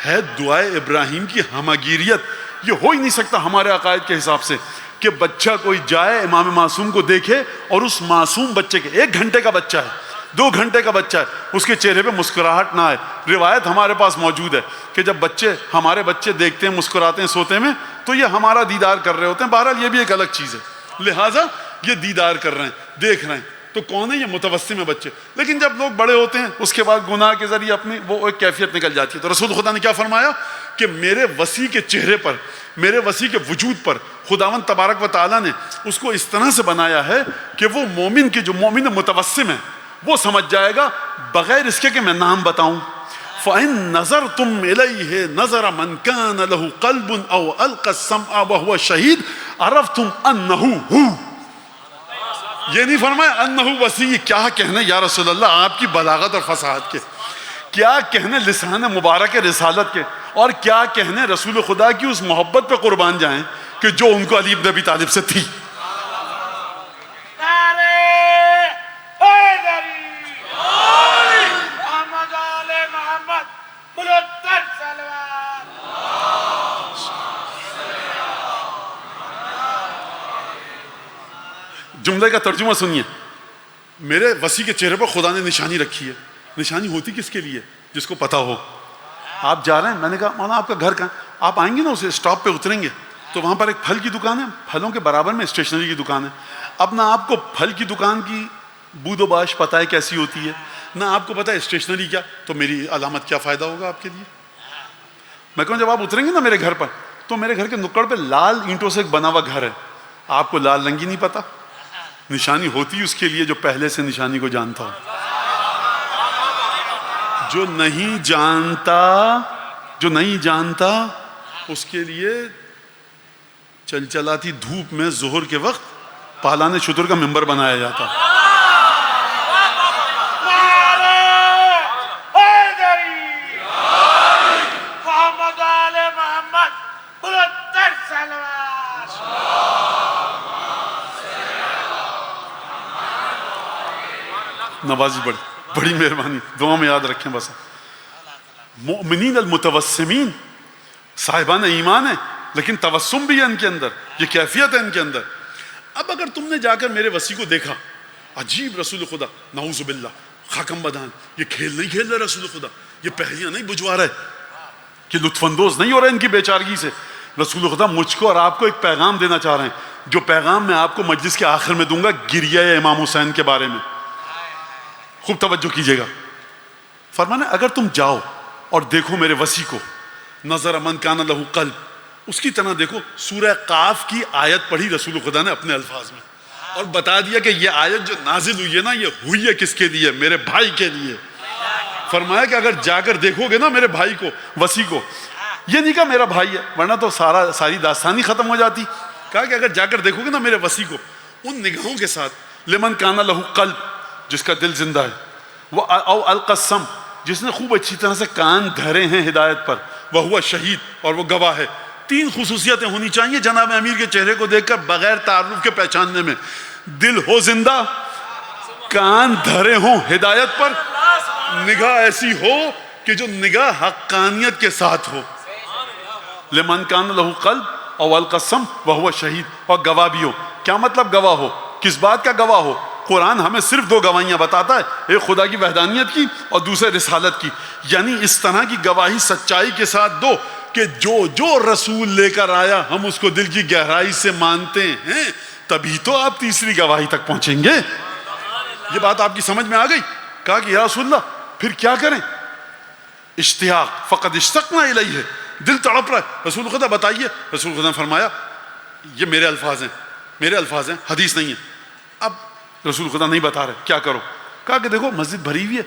ہے، دعائے ابراہیم کی ہمگیریت. یہ ہو ہی نہیں سکتا ہمارے عقائد کے حساب سے کہ بچہ کوئی جائے امام معصوم کو دیکھے اور اس معصوم بچے کے 1 گھنٹے کا بچہ ہے، 2 گھنٹے کا بچہ ہے، اس کے چہرے پہ مسکراہٹ نہ آئے. روایت ہمارے پاس موجود ہے کہ جب ہمارے بچے دیکھتے ہیں مسکراتے ہیں سوتے میں تو یہ ہمارا دیدار کر رہے ہوتے ہیں. بہرحال یہ بھی ایک الگ چیز ہے، لہٰذا یہ دیدار کر رہے ہیں، دیکھ رہے ہیں. تو کون ہے؟ یہ متوسم ہے بچے. لیکن جب لوگ بڑے ہوتے ہیں اس کے بعد گناہ کے ذریعے اپنی وہ ایک کیفیت نکل جاتی ہے. تو رسول خدا نے کیا فرمایا کہ میرے وصی کے چہرے پر، میرے وصی کے وجود پر خداوند تبارک و تعالیٰ نے اس کو اس طرح سے بنایا ہے کہ وہ مومن کے جو مومن متوسم ہے وہ سمجھ جائے گا بغیر اس کے کہ میں نام بتاؤں. فَإِن نَظَرْتُمْ إِلَيْهِ نَظَرَ مَنْ كَانَ لَهُ قَلْبٌ أَوْ أَلْقَى السَّمْعَ وَهُوَ شَهِيدٌ عَرَفْتُمْ أَنَّهُ هُوَ. یہ نہیں فرمایا انہو وسیع. کیا کہنے یا رسول اللہ آپ کی بلاغت اور فصاحت کے، کیا کہنے لسان مبارک رسالت کے، اور کیا کہنے رسول خدا کی اس محبت پہ قربان جائیں کہ جو ان کو علی بن ابی طالب سے تھی. جملے کا ترجمہ سنیے. میرے وصی کے چہرے پر خدا نے نشانی رکھی ہے. نشانی ہوتی کس کے لیے؟ جس کو پتا ہو. آپ جا رہے ہیں، میں نے کہا مولانا آپ کا گھر کہاں؟ آپ آئیں گے نا اسے اسٹاپ پہ اتریں گے تو وہاں پر ایک پھل کی دکان ہے، پھلوں کے برابر میں اسٹیشنری کی دکان ہے. اب نہ آپ کو پھل کی دکان کی بود و باش پتہ ہے کیسی ہوتی ہے، نہ آپ کو پتہ ہے اسٹیشنری کیا، تو میری علامت کیا فائدہ ہوگا آپ کے لیے؟ میں کہوں جب آپ اتریں گے نا میرے گھر پر تو میرے گھر کے نکڑ پہ لال اینٹوں سے ایک بنا ہوا گھر ہے. آپ کو لال رنگی نہیں پتا، نشانی ہوتی اس کے لیے جو پہلے سے نشانی کو جانتا ہو. جو نہیں جانتا اس کے لیے چلچلاتی دھوپ میں ظہر کے وقت پالان شتر کا ممبر بنایا جاتا. نوازی بڑی مہربانی، دعا میں یاد رکھیں. بس مؤمنین المتوسمین صاحبان ایمان ہیں، لیکن توسم بھی ہے ان کے اندر، یہ کیفیت ہے ان کے اندر. اب اگر تم نے جا کر میرے وصی کو دیکھا عجیب رسول خدا، نعوذ باللہ، خاکم بدان، یہ کھیل نہیں کھیل رہا رسول خدا، یہ پہلیاں نہیں بجوا رہے کہ لطف اندوز نہیں ہو رہے ان کی بیچارگی سے. رسول خدا مجھ کو اور آپ کو ایک پیغام دینا چاہ رہے ہیں، جو پیغام میں آپ کو مجلس کے آخر میں دوں گا گریہ امام حسین کے بارے میں. خوب توجہ کیجیے گا. فرمانا اگر تم جاؤ اور دیکھو میرے وصی کو، نظر من کان لہ قلب، اس کی طرح دیکھو. سورہ قاف کی آیت پڑھی رسول خدا نے اپنے الفاظ میں اور بتا دیا کہ یہ آیت جو نازل ہوئی ہے نا، یہ ہوئی ہے کس کے لیے؟ میرے بھائی کے لیے. فرمایا کہ اگر جا کر دیکھو گے نا میرے بھائی کو، وصی کو، یہ نہیں کہا میرا بھائی ہے ورنہ تو ساری داستانی ختم ہو جاتی. کہا کہ اگر جا کر دیکھو گے نا میرے وصی کو ان نگاہوں کے ساتھ، لمن کان لہ قلب، جس کا دل زندہ ہے، وہ او القسم، جس نے خوب اچھی طرح سے کان دھرے ہیں ہدایت پر، وہ ہوا شہید، اور وہ گواہ ہے. 3 خصوصیتیں ہونی چاہیے جناب امیر کے چہرے کو دیکھ کر بغیر تعارف کے پہچاننے میں. دل ہو زندہ، کان دھرے ہوں ہدایت پر، نگاہ ایسی ہو کہ جو نگاہ حقانیت کے ساتھ ہو. لمن کان لہ قلب او القسم وہو شہید، اور گواہ بھی ہو. کیا مطلب گواہ ہو؟ کس بات کا گواہ ہو؟ قرآن ہمیں صرف 2 گواہیاں بتاتا ہے، ایک خدا کی وحدانیت کی اور دوسرے رسالت کی. یعنی اس طرح کی گواہی سچائی کے ساتھ دو کہ جو رسول لے کر آیا ہم اس کو دل کی گہرائی سے مانتے ہیں، تبھی تو آپ تیسری گواہی تک پہنچیں گے. یہ بات آپ کی سمجھ میں آ گئی؟ کہا کہ یا رسول اللہ پھر کیا کریں؟ اشتیاق، فقد اشتقنا الیہ، دل تڑپ رہا ہے. رسول خدا بتائیے. رسول خدا نے فرمایا یہ میرے الفاظ ہیں، حدیث نہیں ہے. اب رسول خدا نہیں بتا رہے کیا کرو. کہا کہ دیکھو مسجد بھری ہوئی ہے،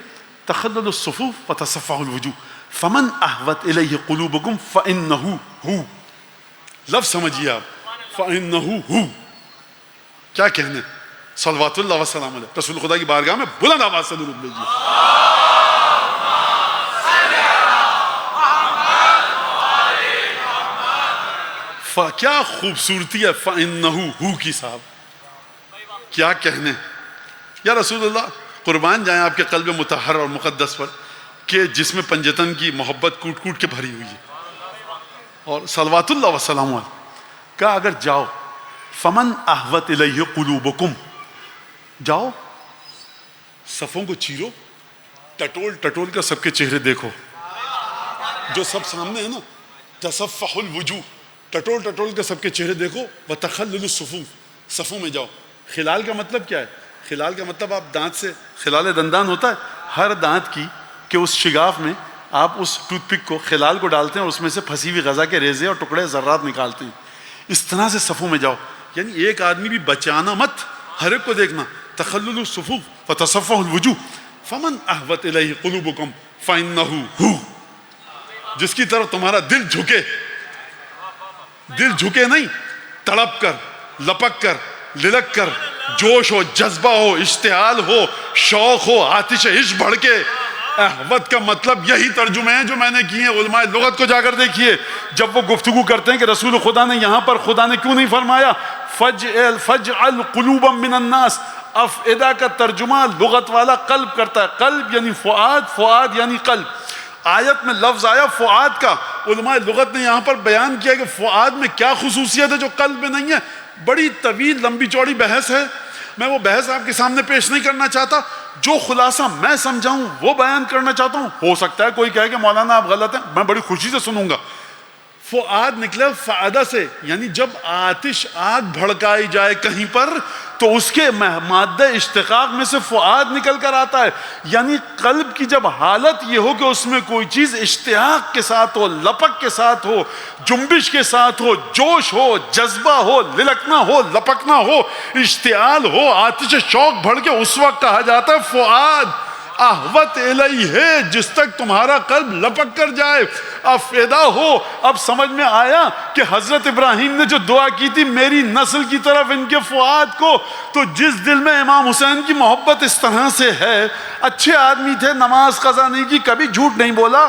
تخلل الصفوف وتصفح الوجوہ، فمن احوت الیہ قلوبکم فانہ ہو. لفظ سمجھیے آپ، فانہ ہو. کیا کہنے؟ صلوات اللہ وسلام علیہ. رسول خدا کی بارگاہ میں بلند آواز سے درود بھیجیے. کیا خوبصورتی ہے فَإِنَّهُ ہو کی صاحب. کیا کہنے. یا رسول اللہ قربان جائیں آپ کے قلب مطہر اور مقدس پر کہ جس میں پنجتن کی محبت کوٹ کوٹ کے بھری ہوئی ہے. اور صلوات اللہ وسلام علیہ. کہا اگر جاؤ، فمن احوت الیہ قلوبکم، جاؤ صفوں کو چیرو، ٹٹول کر سب کے چہرے دیکھو جو سب سامنے ہے نا. تصفح الوجوہ، ٹٹول کے سب کے چہرے دیکھو. وتخلل الصفوف، صفوں میں جاؤ. خلال کا مطلب کیا ہے؟ خلال کا مطلب آپ دانت سے، خلال دندان ہوتا ہے ہر دانت کی کہ اس شگاف میں آپ اس ٹوتھ پک کو، خلال کو ڈالتے ہیں اور اس میں سے پھنسی ہوئی غذا کے ریزے اور ٹکڑے ذرات نکالتے ہیں. اس طرح سے صفوں میں جاؤ. یعنی ایک آدمی بھی بچانا مت، ہر ایک کو دیکھنا. تخلل الصفوف وتصفح الوجوہ، فمن احوت الیہ قلوبکم فانہ ہو. جس کی طرف تمہارا دل جھکے، دل جھکے نہیں، تڑپ کر، لپک کر، للک کر، جوش ہو، جذبہ ہو، اشتعال ہو، شوق ہو، آتش عشق بڑھ کے. احوت کا مطلب یہی ترجمے ہیں جو میں نے کیے ہیں. علماء لغت کو جا کر دیکھیے جب وہ گفتگو کرتے ہیں کہ رسول خدا نے یہاں پر خدا نے کیوں نہیں فرمایا فجعل قلوبا من الناس. افئدہ کا ترجمہ لغت والا قلب کرتا ہے. قلب یعنی فؤاد، فؤاد یعنی قلب. آیت میں لفظ آیا فؤاد کا. علماء لغت نے یہاں پر بیان کیا کہ فؤاد میں کیا خصوصیت ہے جو قلب میں نہیں ہے. بڑی طویل لمبی چوڑی بحث ہے، میں وہ بحث آپ کے سامنے پیش نہیں کرنا چاہتا. جو خلاصہ میں سمجھاؤں وہ بیان کرنا چاہتا ہوں. ہو سکتا ہے کوئی کہے کہ مولانا آپ غلط ہیں، میں بڑی خوشی سے سنوں گا. فؤاد نکلے فعدہ سے، یعنی جب آتش آگ بھڑکائی جائے کہیں پر تو اس کے مادہ اشتقاق میں سے فؤاد نکل کر آتا ہے. یعنی قلب کی جب حالت یہ ہو کہ اس میں کوئی چیز اشتیاق کے ساتھ ہو، لپک کے ساتھ ہو، جنبش کے ساتھ ہو، جوش ہو، جذبہ ہو، للکنا ہو، لپکنا ہو، اشتعال ہو، آتش شوق بڑھ کے، اس وقت کہا جاتا ہے فؤاد. احوت الیہ، جس تک تمہارا قلب لپک کر جائے. افئدہ ہو. اب سمجھ میں آیا کہ حضرت ابراہیم نے جو دعا کی تھی میری نسل کی طرف ان کے فؤاد کو، تو جس دل میں امام حسین کی محبت اس طرح سے ہے، اچھے آدمی تھے، نماز قضا نہیں کی، کبھی جھوٹ نہیں بولا،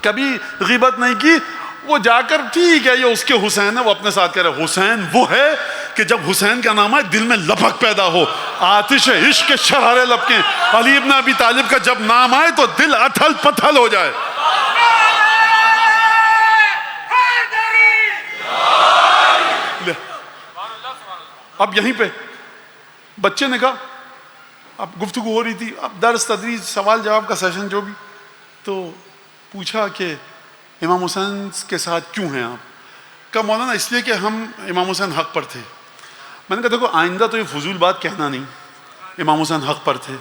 کبھی غیبت نہیں کی، وہ جا کر ٹھیک ہے یہ اس کے حسین ہے، وہ اپنے ساتھ کہہ رہے حسین وہ ہے کہ جب حسین کا نام آئے دل میں لپک پیدا ہو، آتش عشق کے شرارے لپکیں. علی ابن ابی طالب کا جب نام آئے تو دل اتھل پتھل ہو جائے. اب یہیں پہ بچے نے کہا اب گفتگو ہو رہی تھی، اب درس تدریس سوال جواب کا سیشن جو بھی، تو پوچھا کہ امام حسین کے ساتھ کیوں ہیں آپ؟ کہا مولانا اس لیے کہ ہم امام حسین حق پر تھے۔ میں نے کہا دیکھو آئندہ تو یہ فضول بات کہنا نہیں، امام حسین حق پر تھے۔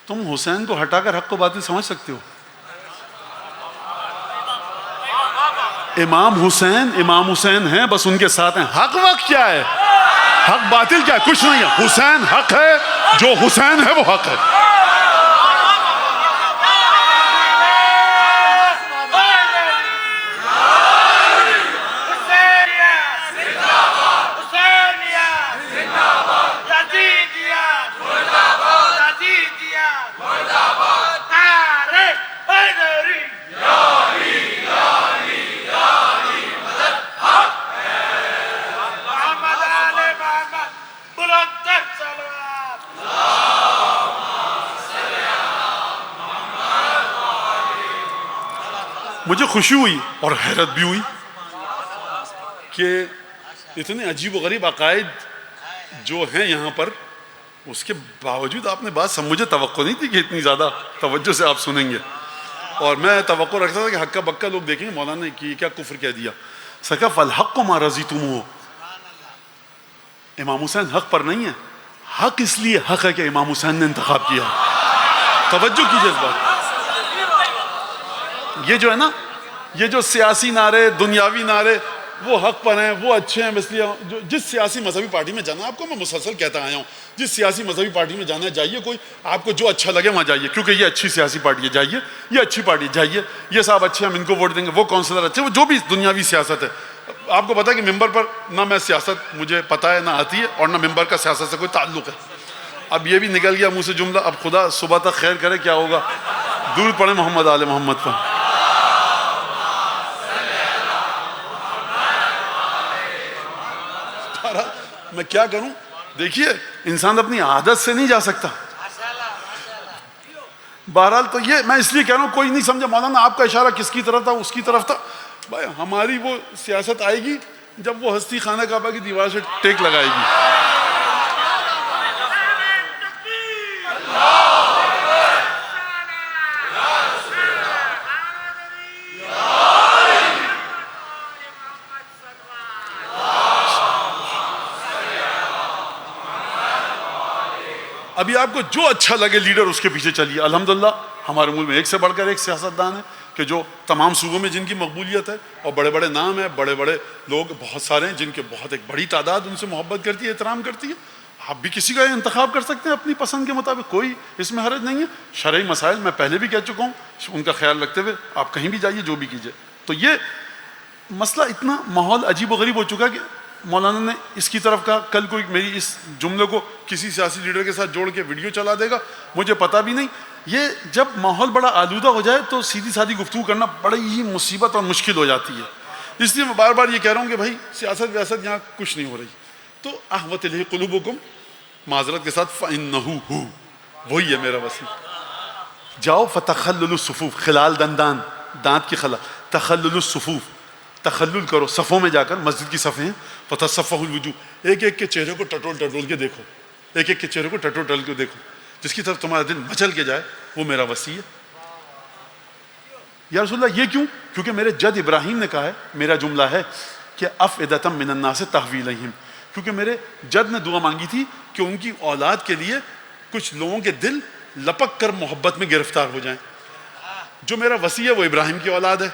تم حسین کو ہٹا کر حق کو باطل سمجھ سکتے ہو؟ امام حسین ہیں، بس ان کے ساتھ ہیں۔ حق وقت کیا ہے؟ حق باطل کیا ہے؟ کچھ نہیں ہے۔ حسین حق ہے، جو حسین ہے وہ حق ہے۔ مجھے خوشی ہوئی اور حیرت بھی ہوئی کہ اتنے عجیب و غریب عقائد جو ہیں یہاں پر، اس کے باوجود آپ نے بات مجھے توقع نہیں تھی کہ اتنی زیادہ توجہ سے آپ سنیں گے، اور میں توقع رکھتا تھا کہ ہکا بکا لوگ دیکھیں گے مولانا نے کیا کفر کہہ دیا۔ سکا فالحق ما رضیتموہ، امام حسین حق پر نہیں ہے، حق اس لیے حق ہے کہ امام حسین نے انتخاب کیا۔ توجہ کیجیے اس بات۔ یہ جو ہے نا، یہ جو سیاسی نعرے، دنیاوی نعرے، وہ حق پر ہیں، وہ اچھے ہیں، اس لیے جس سیاسی مذہبی پارٹی میں جانا، آپ کو میں مسلسل کہتا آیا ہوں، جس سیاسی مذہبی پارٹی میں جانا ہے جائیے، کوئی آپ کو جو اچھا لگے وہاں جائیے، کیونکہ یہ اچھی سیاسی پارٹی ہے، جائیے، یہ اچھی پارٹی ہے، جائیے، یہ صاحب اچھے ہم ان کو ووٹ دیں گے، وہ کونسلر اچھے، وہ جو بھی دنیاوی سیاست ہے۔ آپ کو پتا ہے کہ ممبر پر نہ میں سیاست مجھے پتا ہے نہ آتی ہے، اور نہ ممبر کا سیاست سے کوئی تعلق ہے۔ اب یہ بھی نکل گیا منہ سے جملہ، اب خدا صبح تک خیر کرے کیا ہوگا۔ درود پڑھیں محمد آل محمد پر۔ میں کیا کروں؟ دیکھیے انسان اپنی عادت سے نہیں جا سکتا۔ بہرحال تو یہ میں اس لیے کہہ رہا ہوں، کوئی نہیں سمجھا مولانا آپ کا اشارہ کس کی طرف تھا، اس کی طرف تھا۔ بھائی ہماری وہ سیاست آئے گی جب وہ ہستی خانہ کعبہ کی دیوار سے ٹیک لگائے گی۔ ابھی آپ کو جو اچھا لگے لیڈر اس کے پیچھے چلیے۔ الحمدللہ ہمارے ملک میں ایک سے بڑھ کر ایک سیاستدان ہے کہ جو تمام صوبوں میں جن کی مقبولیت ہے، اور بڑے بڑے نام ہیں، بڑے بڑے لوگ بہت سارے ہیں جن کے بہت ایک بڑی تعداد ان سے محبت کرتی ہے، احترام کرتی ہے۔ آپ بھی کسی کا انتخاب کر سکتے ہیں اپنی پسند کے مطابق، کوئی اس میں حرج نہیں ہے۔ شرعی مسائل میں پہلے بھی کہہ چکا ہوں، ان کا خیال رکھتے ہوئے آپ کہیں بھی جائیے، جو بھی کیجیے۔ تو یہ مسئلہ اتنا ماحول عجیب و غریب ہو چکا کہ مولانا نے اس کی طرف کہا، کل کوئی میری اس جملے کو کسی سیاسی لیڈر کے ساتھ جوڑ کے ویڈیو چلا دے گا، مجھے پتہ بھی نہیں۔ یہ جب ماحول بڑا آلودہ ہو جائے تو سیدھی سادھی گفتگو کرنا بڑی ہی مصیبت اور مشکل ہو جاتی ہے۔ اس لیے میں بار بار یہ کہہ رہا ہوں کہ بھائی سیاست ویاست یہاں کچھ نہیں ہو رہی۔ تو احوت الیہ قلوبکم، معذرت کے ساتھ فإنہ ہو، وہی ہے میرا وسیع۔ جاؤ فتخللوا الصفوف، خلال دندان، دانت کی خلا، تخلل الصفوف، تخلل کرو صفوں میں جا کر، مسجد کی صفیں ہیں، فتصفح الوجوہ، ایک ایک کے چہرے کو ٹٹول ٹٹول کے دیکھو، ایک ایک کے چہرے کو ٹٹول ٹٹول کے دیکھو، جس کی طرف تمہارا دل مچل کے جائے وہ میرا وسیع ہے۔ یا رسول اللہ یہ کیوں؟ کیونکہ میرے جد ابراہیم نے کہا ہے، میرا جملہ ہے کہ افئدۃ من الناس تهوی الیہم، کیونکہ میرے جد نے دعا مانگی تھی کہ ان کی اولاد کے لیے کچھ لوگوں کے دل لپک کر محبت میں گرفتار ہو جائیں۔ جو میرا وسیع ہے وہ ابراہیم کی اولاد ہے،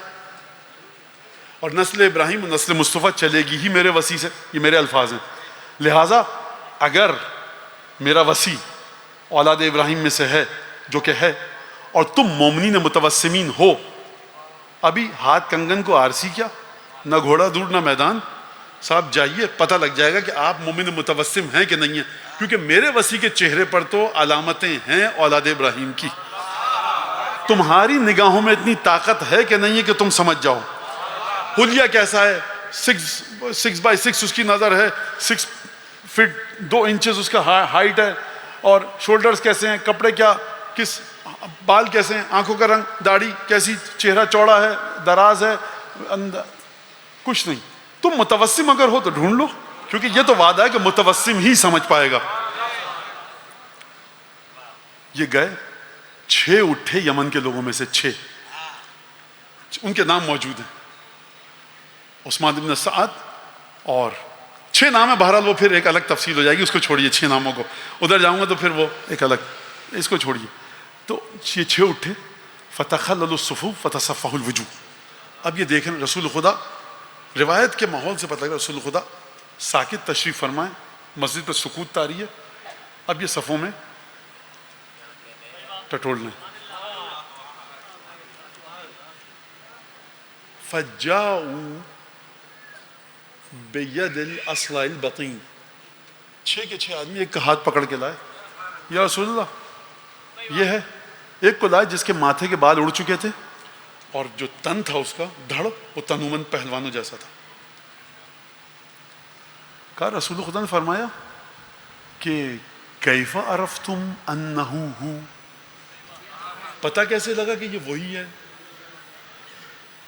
اور نسل ابراہیم و نسل مصطفیٰ چلے گی ہی میرے وسیع سے، یہ میرے الفاظ ہیں۔ لہٰذا اگر میرا وسیع اولاد ابراہیم میں سے ہے جو کہ ہے، اور تم مومنین متوسمین ہو، ابھی ہاتھ کنگن کو آرسی کیا، نہ گھوڑا دور نہ میدان، صاحب جائیے پتہ لگ جائے گا کہ آپ مومن متوسم ہیں کہ نہیں ہیں، کیونکہ میرے وسیع کے چہرے پر تو علامتیں ہیں اولاد ابراہیم کی۔ تمہاری نگاہوں میں اتنی طاقت ہے کہ نہیں ہے کہ تم سمجھ جاؤ۔ حلیہ کیسا ہے؟ 6x6 اس کی نظر ہے، 6 فٹ 2 انچز اس کا ہائٹ ہے، اور شولڈرز کیسے ہیں، کپڑے کیا، کس بال کیسے ہیں، آنکھوں کا رنگ، داڑھی کیسی، چہرہ چوڑا ہے، دراز ہے، کچھ نہیں۔ تم متوسم اگر ہو تو ڈھونڈ لو، کیونکہ یہ تو وعدہ ہے کہ متوسم ہی سمجھ پائے گا۔ یہ گئے 6 اٹھے یمن کے لوگوں میں سے 6 ان کے نام موجود ہیں، عثمان بن سعد، اور 6 نام ہے، بہرحال وہ پھر ایک الگ تفصیل ہو جائے گی، اس کو چھوڑیے 6 ناموں کو، ادھر جاؤں گا تو پھر وہ ایک الگ، اس کو چھوڑیے. تو یہ 6 اٹھے، فتخللوا الصفوف فتصفحوا الوجوہ. اب یہ دیکھیں رسول خدا، روایت کے ماحول سے پتہ لگا رسول خدا ساکت تشریف فرمائیں، مسجد پہ سکوت طاری ہے، اب یہ صفوں میں ٹٹول لیں. فجاؤوا بید الاصلع البطین، 6 کے 6 آدمی ایک کا ہاتھ پکڑ کے لائے، یا رسول اللہ یہ ہے. ایک کو لائے جس کے ماتھے کے بال اڑ چکے تھے اور جو تن تھا اس کا دھڑ وہ تنومند پہلوانوں جیسا تھا. کہا رسول خدا نے فرمایا کہ کیف عرفتم انہ ہو، پتہ کیسے لگا کہ یہ وہی ہے؟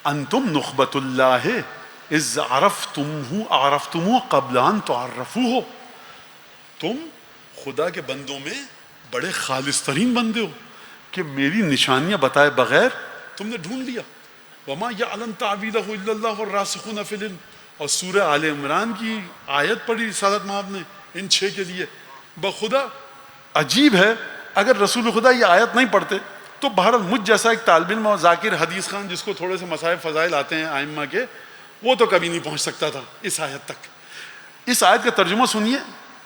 انتم نخبۃ اللہ اذ عرفتمہ عرفتمہ قبل ان تعرفوہ، تم خدا کے بندوں میں بڑے خالص ترین بندے ہو کہ میری نشانیاں بتائے بغیر تم نے ڈھونڈ لیا. وما یعلم تعویلہ الا اللہ والراسخون فی العلم. اور سورہ آل عمران کی آیت پڑھی سعادت مآب نے ان 6 کے لیے. بخدا عجیب ہے، اگر رسول خدا یہ آیت نہیں پڑھتے تو بہرحال مجھ جیسا ایک طالب علم اور ذاکر حدیث خان جس کو تھوڑے سے مصائب فضائل آتے ہیں ائمہ کے، وہ تو کبھی نہیں پہنچ سکتا تھا اس آیت تک. اس آیت کا ترجمہ سنیے،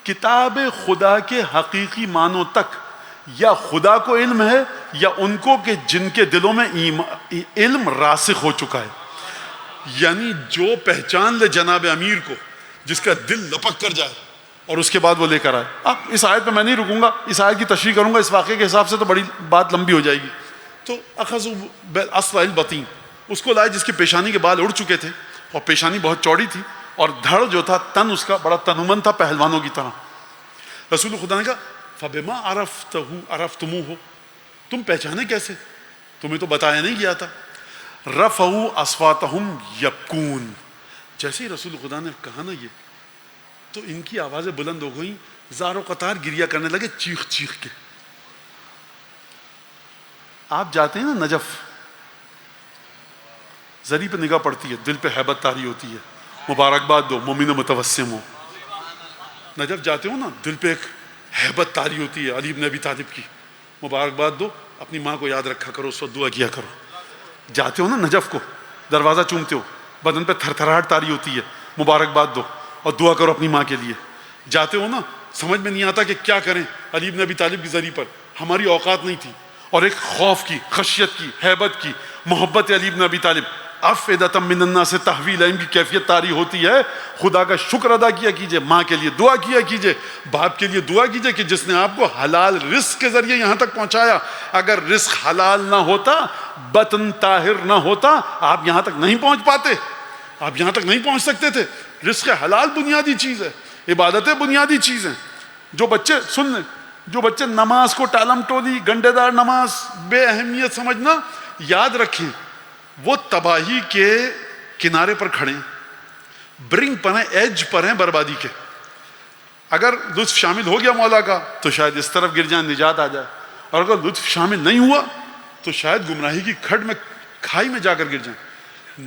کتاب خدا کے حقیقی معنوں تک یا خدا کو علم ہے یا ان کو کہ جن کے دلوں میں علم راسخ ہو چکا ہے. یعنی جو پہچان لے جناب امیر کو، جس کا دل لپک کر جائے اور اس کے بعد وہ لے کر آئے. اب اس آیت پہ میں نہیں رکوں گا، اس آیت کی تشریح کروں گا، اس واقعے کے حساب سے تو بڑی بات لمبی ہو جائے گی. تو اخذوا بالاصلع البطین، اس کو لائے جس کی پیشانی کے بال اڑ چکے تھے اور پیشانی بہت چوڑی تھی اور دھڑ جو تھا تن اس کا بڑا تنومند تھا پہلوانوں کی طرح. رسول خدا نے کہا فبما عرفتموہ، تم پہچانے کیسے؟ تمہیں تو بتایا نہیں گیا تھا. رفعوا اصواتہم یبکون، جیسے ہی رسول خدا نے کہا نا یہ، تو ان کی آوازیں بلند ہو گئیں، زار و قطار گریا کرنے لگے چیخ چیخ کے. آپ جاتے ہیں نا نجف، زری پہ نگاہ پڑتی ہے، دل پہ ہیبت طاری ہوتی ہے، مبارکباد دو مومن متوسم ہو. نجف جاتے ہو نا، دل پہ ایک ہیبت طاری ہوتی ہے علی بن ابی طالب کی، مبارکباد دو، اپنی ماں کو یاد رکھا کرو، اس وقت دعا کیا کرو. جاتے ہو نا نجف کو، دروازہ چومتے ہو، بدن پہ تھر تھراہٹ طاری ہوتی ہے، مبارکباد دو اور دعا کرو اپنی ماں کے لیے. جاتے ہو نا، سمجھ میں نہیں آتا کہ کیا کریں، علی بن ابی طالب کی زری پر ہماری اوقات نہیں تھی، اور ایک خوف کی، خشیت کی، ہیبت کی، محبت علی بن ابی طالب، افئدۃ من الناس تحویل علم کی کیفیت طاری ہوتی ہے. خدا کا شکر ادا کیا کیجئے، ماں کے لیے دعا کیا کیجئے، باپ کے لیے دعا کیجئے کہ جس نے آپ کو حلال رزق کے ذریعے یہاں تک پہنچایا. اگر رزق حلال نہ ہوتا، بطن طاہر نہ ہوتا، آپ یہاں تک نہیں پہنچ پاتے، آپ یہاں تک نہیں پہنچ سکتے تھے. رزق حلال بنیادی چیز ہے، عبادتیں بنیادی چیز ہیں. جو بچے سن لیں، جو بچے نماز کو ٹالم ٹولی، گنڈے دار نماز، بے اہمیت سمجھنا، یاد رکھیں وہ تباہی کے کنارے پر کھڑے ہیں، برنگ پر ہیں، ایج پر ہیں بربادی کے. اگر لطف شامل ہو گیا مولا کا تو شاید اس طرف گر جائیں، نجات آ جائے، اور اگر لطف شامل نہیں ہوا تو شاید گمراہی کی کھڈ میں، کھائی میں جا کر گر جائیں.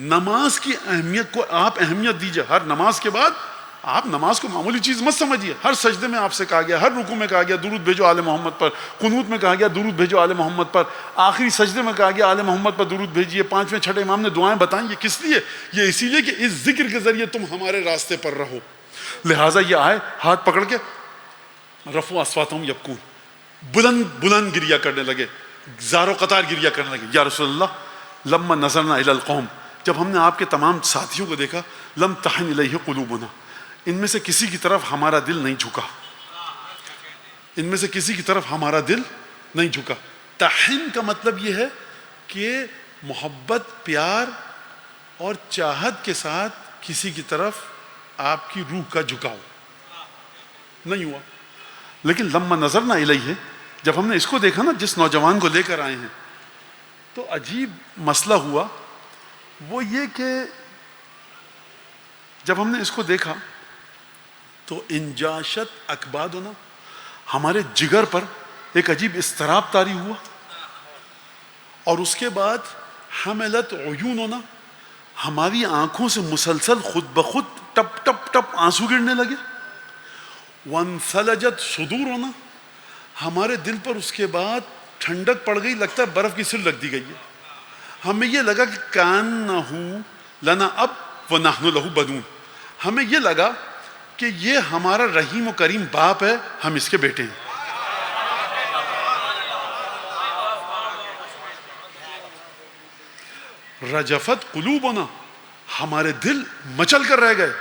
نماز کی اہمیت کو آپ اہمیت دیجئے. ہر نماز کے بعد آپ نماز کو معمولی چیز مت سمجھیے. ہر سجدے میں آپ سے کہا گیا، ہر رکوع میں کہا گیا درود بھیجو آل محمد پر، قنوت میں کہا گیا درود بھیجو آل محمد پر، آخری سجدے میں کہا گیا آل محمد پر درود بھیجیے. 5ویں 6ٹھے امام نے دعائیں بتائیں. یہ کس لیے؟ یہ اسی لیے کہ اس ذکر کے ذریعے تم ہمارے راستے پر رہو. لہٰذا یہ آئے ہاتھ پکڑ کے، رفعوا اصواتہم یبکون، بلند بلند گریا کرنے لگے، زار و قطار گریا کرنے لگے. یا رسول اللہ لما نظرنا الی القوم، جب ہم نے آپ کے تمام ساتھیوں کو دیکھا، لم تحن الیہ قلوبنا، ان میں سے کسی کی طرف ہمارا دل نہیں جھکا، ان میں سے کسی کی طرف ہمارا دل نہیں جھکا. تحن کا مطلب یہ ہے کہ محبت، پیار اور چاہت کے ساتھ کسی کی طرف آپ کی روح کا جھکاؤ نہیں ہوا. لیکن لما نظرنا الیہ، جب ہم نے اس کو دیکھا نا، جس نوجوان کو لے کر آئے ہیں، تو عجیب مسئلہ ہوا. وہ یہ کہ جب ہم نے اس کو دیکھا تو انجاشت اکبادنا، ہمارے جگر پر ایک عجیب اضطراب طاری ہوا، اور اس کے بعد حملت عیوننا، ہماری آنکھوں سے مسلسل خود بخود ٹپ ٹپ ٹپ آنسو گرنے لگے، وانثلجت صدورنا، ہمارے دل پر اس کے بعد ٹھنڈک پڑ گئی، لگتا ہے برف کی سل رکھ دی گئی ہے. ہمیں یہ لگا کہ کانہ لنا اب ونحن لہ بنون، ہمیں یہ لگا کہ یہ ہمارا رحیم و کریم باپ ہے، ہم اس کے بیٹے ہیں. رجفت قلوبنا، ہمارے دل مچل کر رہ گئے،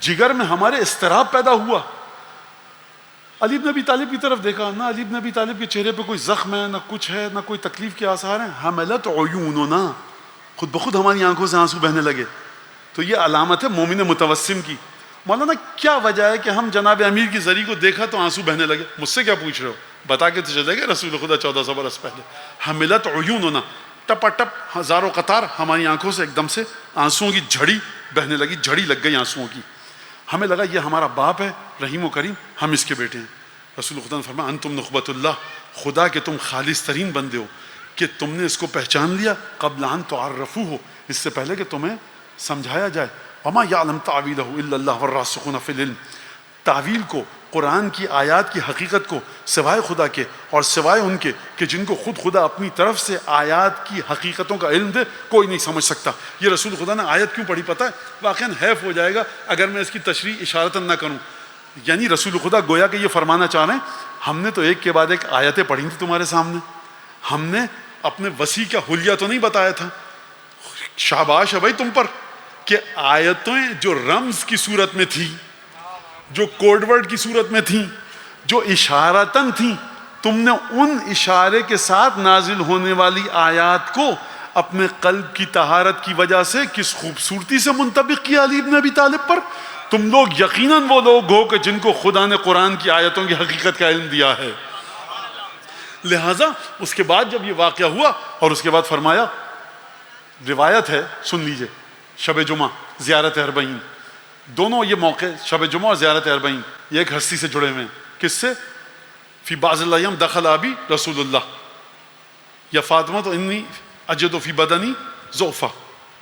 جگر میں ہمارے اضطراب پیدا ہوا. علی بن ابی طالب کی طرف دیکھا، نہ علی بن ابی طالب کے چہرے پہ کوئی زخم ہے، نہ کچھ ہے، نہ کوئی تکلیف کے آثار ہیں. حملت عیوننا، خود بخود ہماری آنکھوں سے آنسو بہنے لگے. تو یہ علامت ہے مومن متوسم کی. مولانا کیا وجہ ہے کہ ہم جناب امیر کی زری کو دیکھا تو آنسو بہنے لگے؟ مجھ سے کیا پوچھ رہے ہو، بتا کے تو چلے گئے رسول خدا 1400 برس پہلے. حملت عیوننا، ٹپا ٹپ ہزاروں قطار ہماری آنکھوں سے ایک دم سے آنسوؤں کی جھڑی بہنے لگی، جھڑی لگ گئی آنسوؤں کی. ہمیں لگا یہ ہمارا باپ ہے رحیم و کریم، ہم اس کے بیٹے ہیں. رسول خدا نے فرمایا انتم نخبت اللہ، خدا کے تم خالص ترین بندے ہو کہ تم نے اس کو پہچان لیا قبل ان تعرفوہ، اس سے پہلے کہ تمہیں سمجھایا جائے. وما یعلم تعویلہ الا اللہ والراسخون فی العلم، تعویل کو، قرآن کی آیات کی حقیقت کو سوائے خدا کے اور سوائے ان کے کہ جن کو خود خدا اپنی طرف سے آیات کی حقیقتوں کا علم دے، کوئی نہیں سمجھ سکتا. یہ رسول خدا نے آیت کیوں پڑھی پتہ ہے؟ واقعاً حیف ہو جائے گا اگر میں اس کی تشریح اشارتاً نہ کروں. یعنی رسول خدا گویا کہ یہ فرمانا چاہ رہے ہیں ہم نے تو ایک کے بعد ایک آیتیں پڑھی تھیں تمہارے سامنے، ہم نے اپنے وسیع کا حلیہ تو نہیں بتایا تھا. شاباش ہے بھائی تم پر کہ آیتیں جو رمز کی صورت میں تھی، جو کوڈ ورڈ کی صورت میں تھیں، جو اشارتاً تھیں، تم نے ان اشارے کے ساتھ نازل ہونے والی آیات کو اپنے قلب کی طہارت کی وجہ سے کس خوبصورتی سے منطبق کیا علی بن ابی طالب پر. تم لوگ یقیناً وہ لوگ ہو کہ جن کو خدا نے قرآن کی آیتوں کی حقیقت کا علم دیا ہے. لہٰذا اس کے بعد جب یہ واقعہ ہوا اور اس کے بعد فرمایا، روایت ہے سن لیجئے، شب جمعہ زیارت اربعین، دونوں یہ موقع شب جمعہ اور زیارت اربعین یہ ایک ہستی سے جڑے ہوئے ہیں. کس سے؟ فی بعض الایام دخل ابی رسول اللہ یا فاطمہ تو انی اجد فی بدنی ضعفا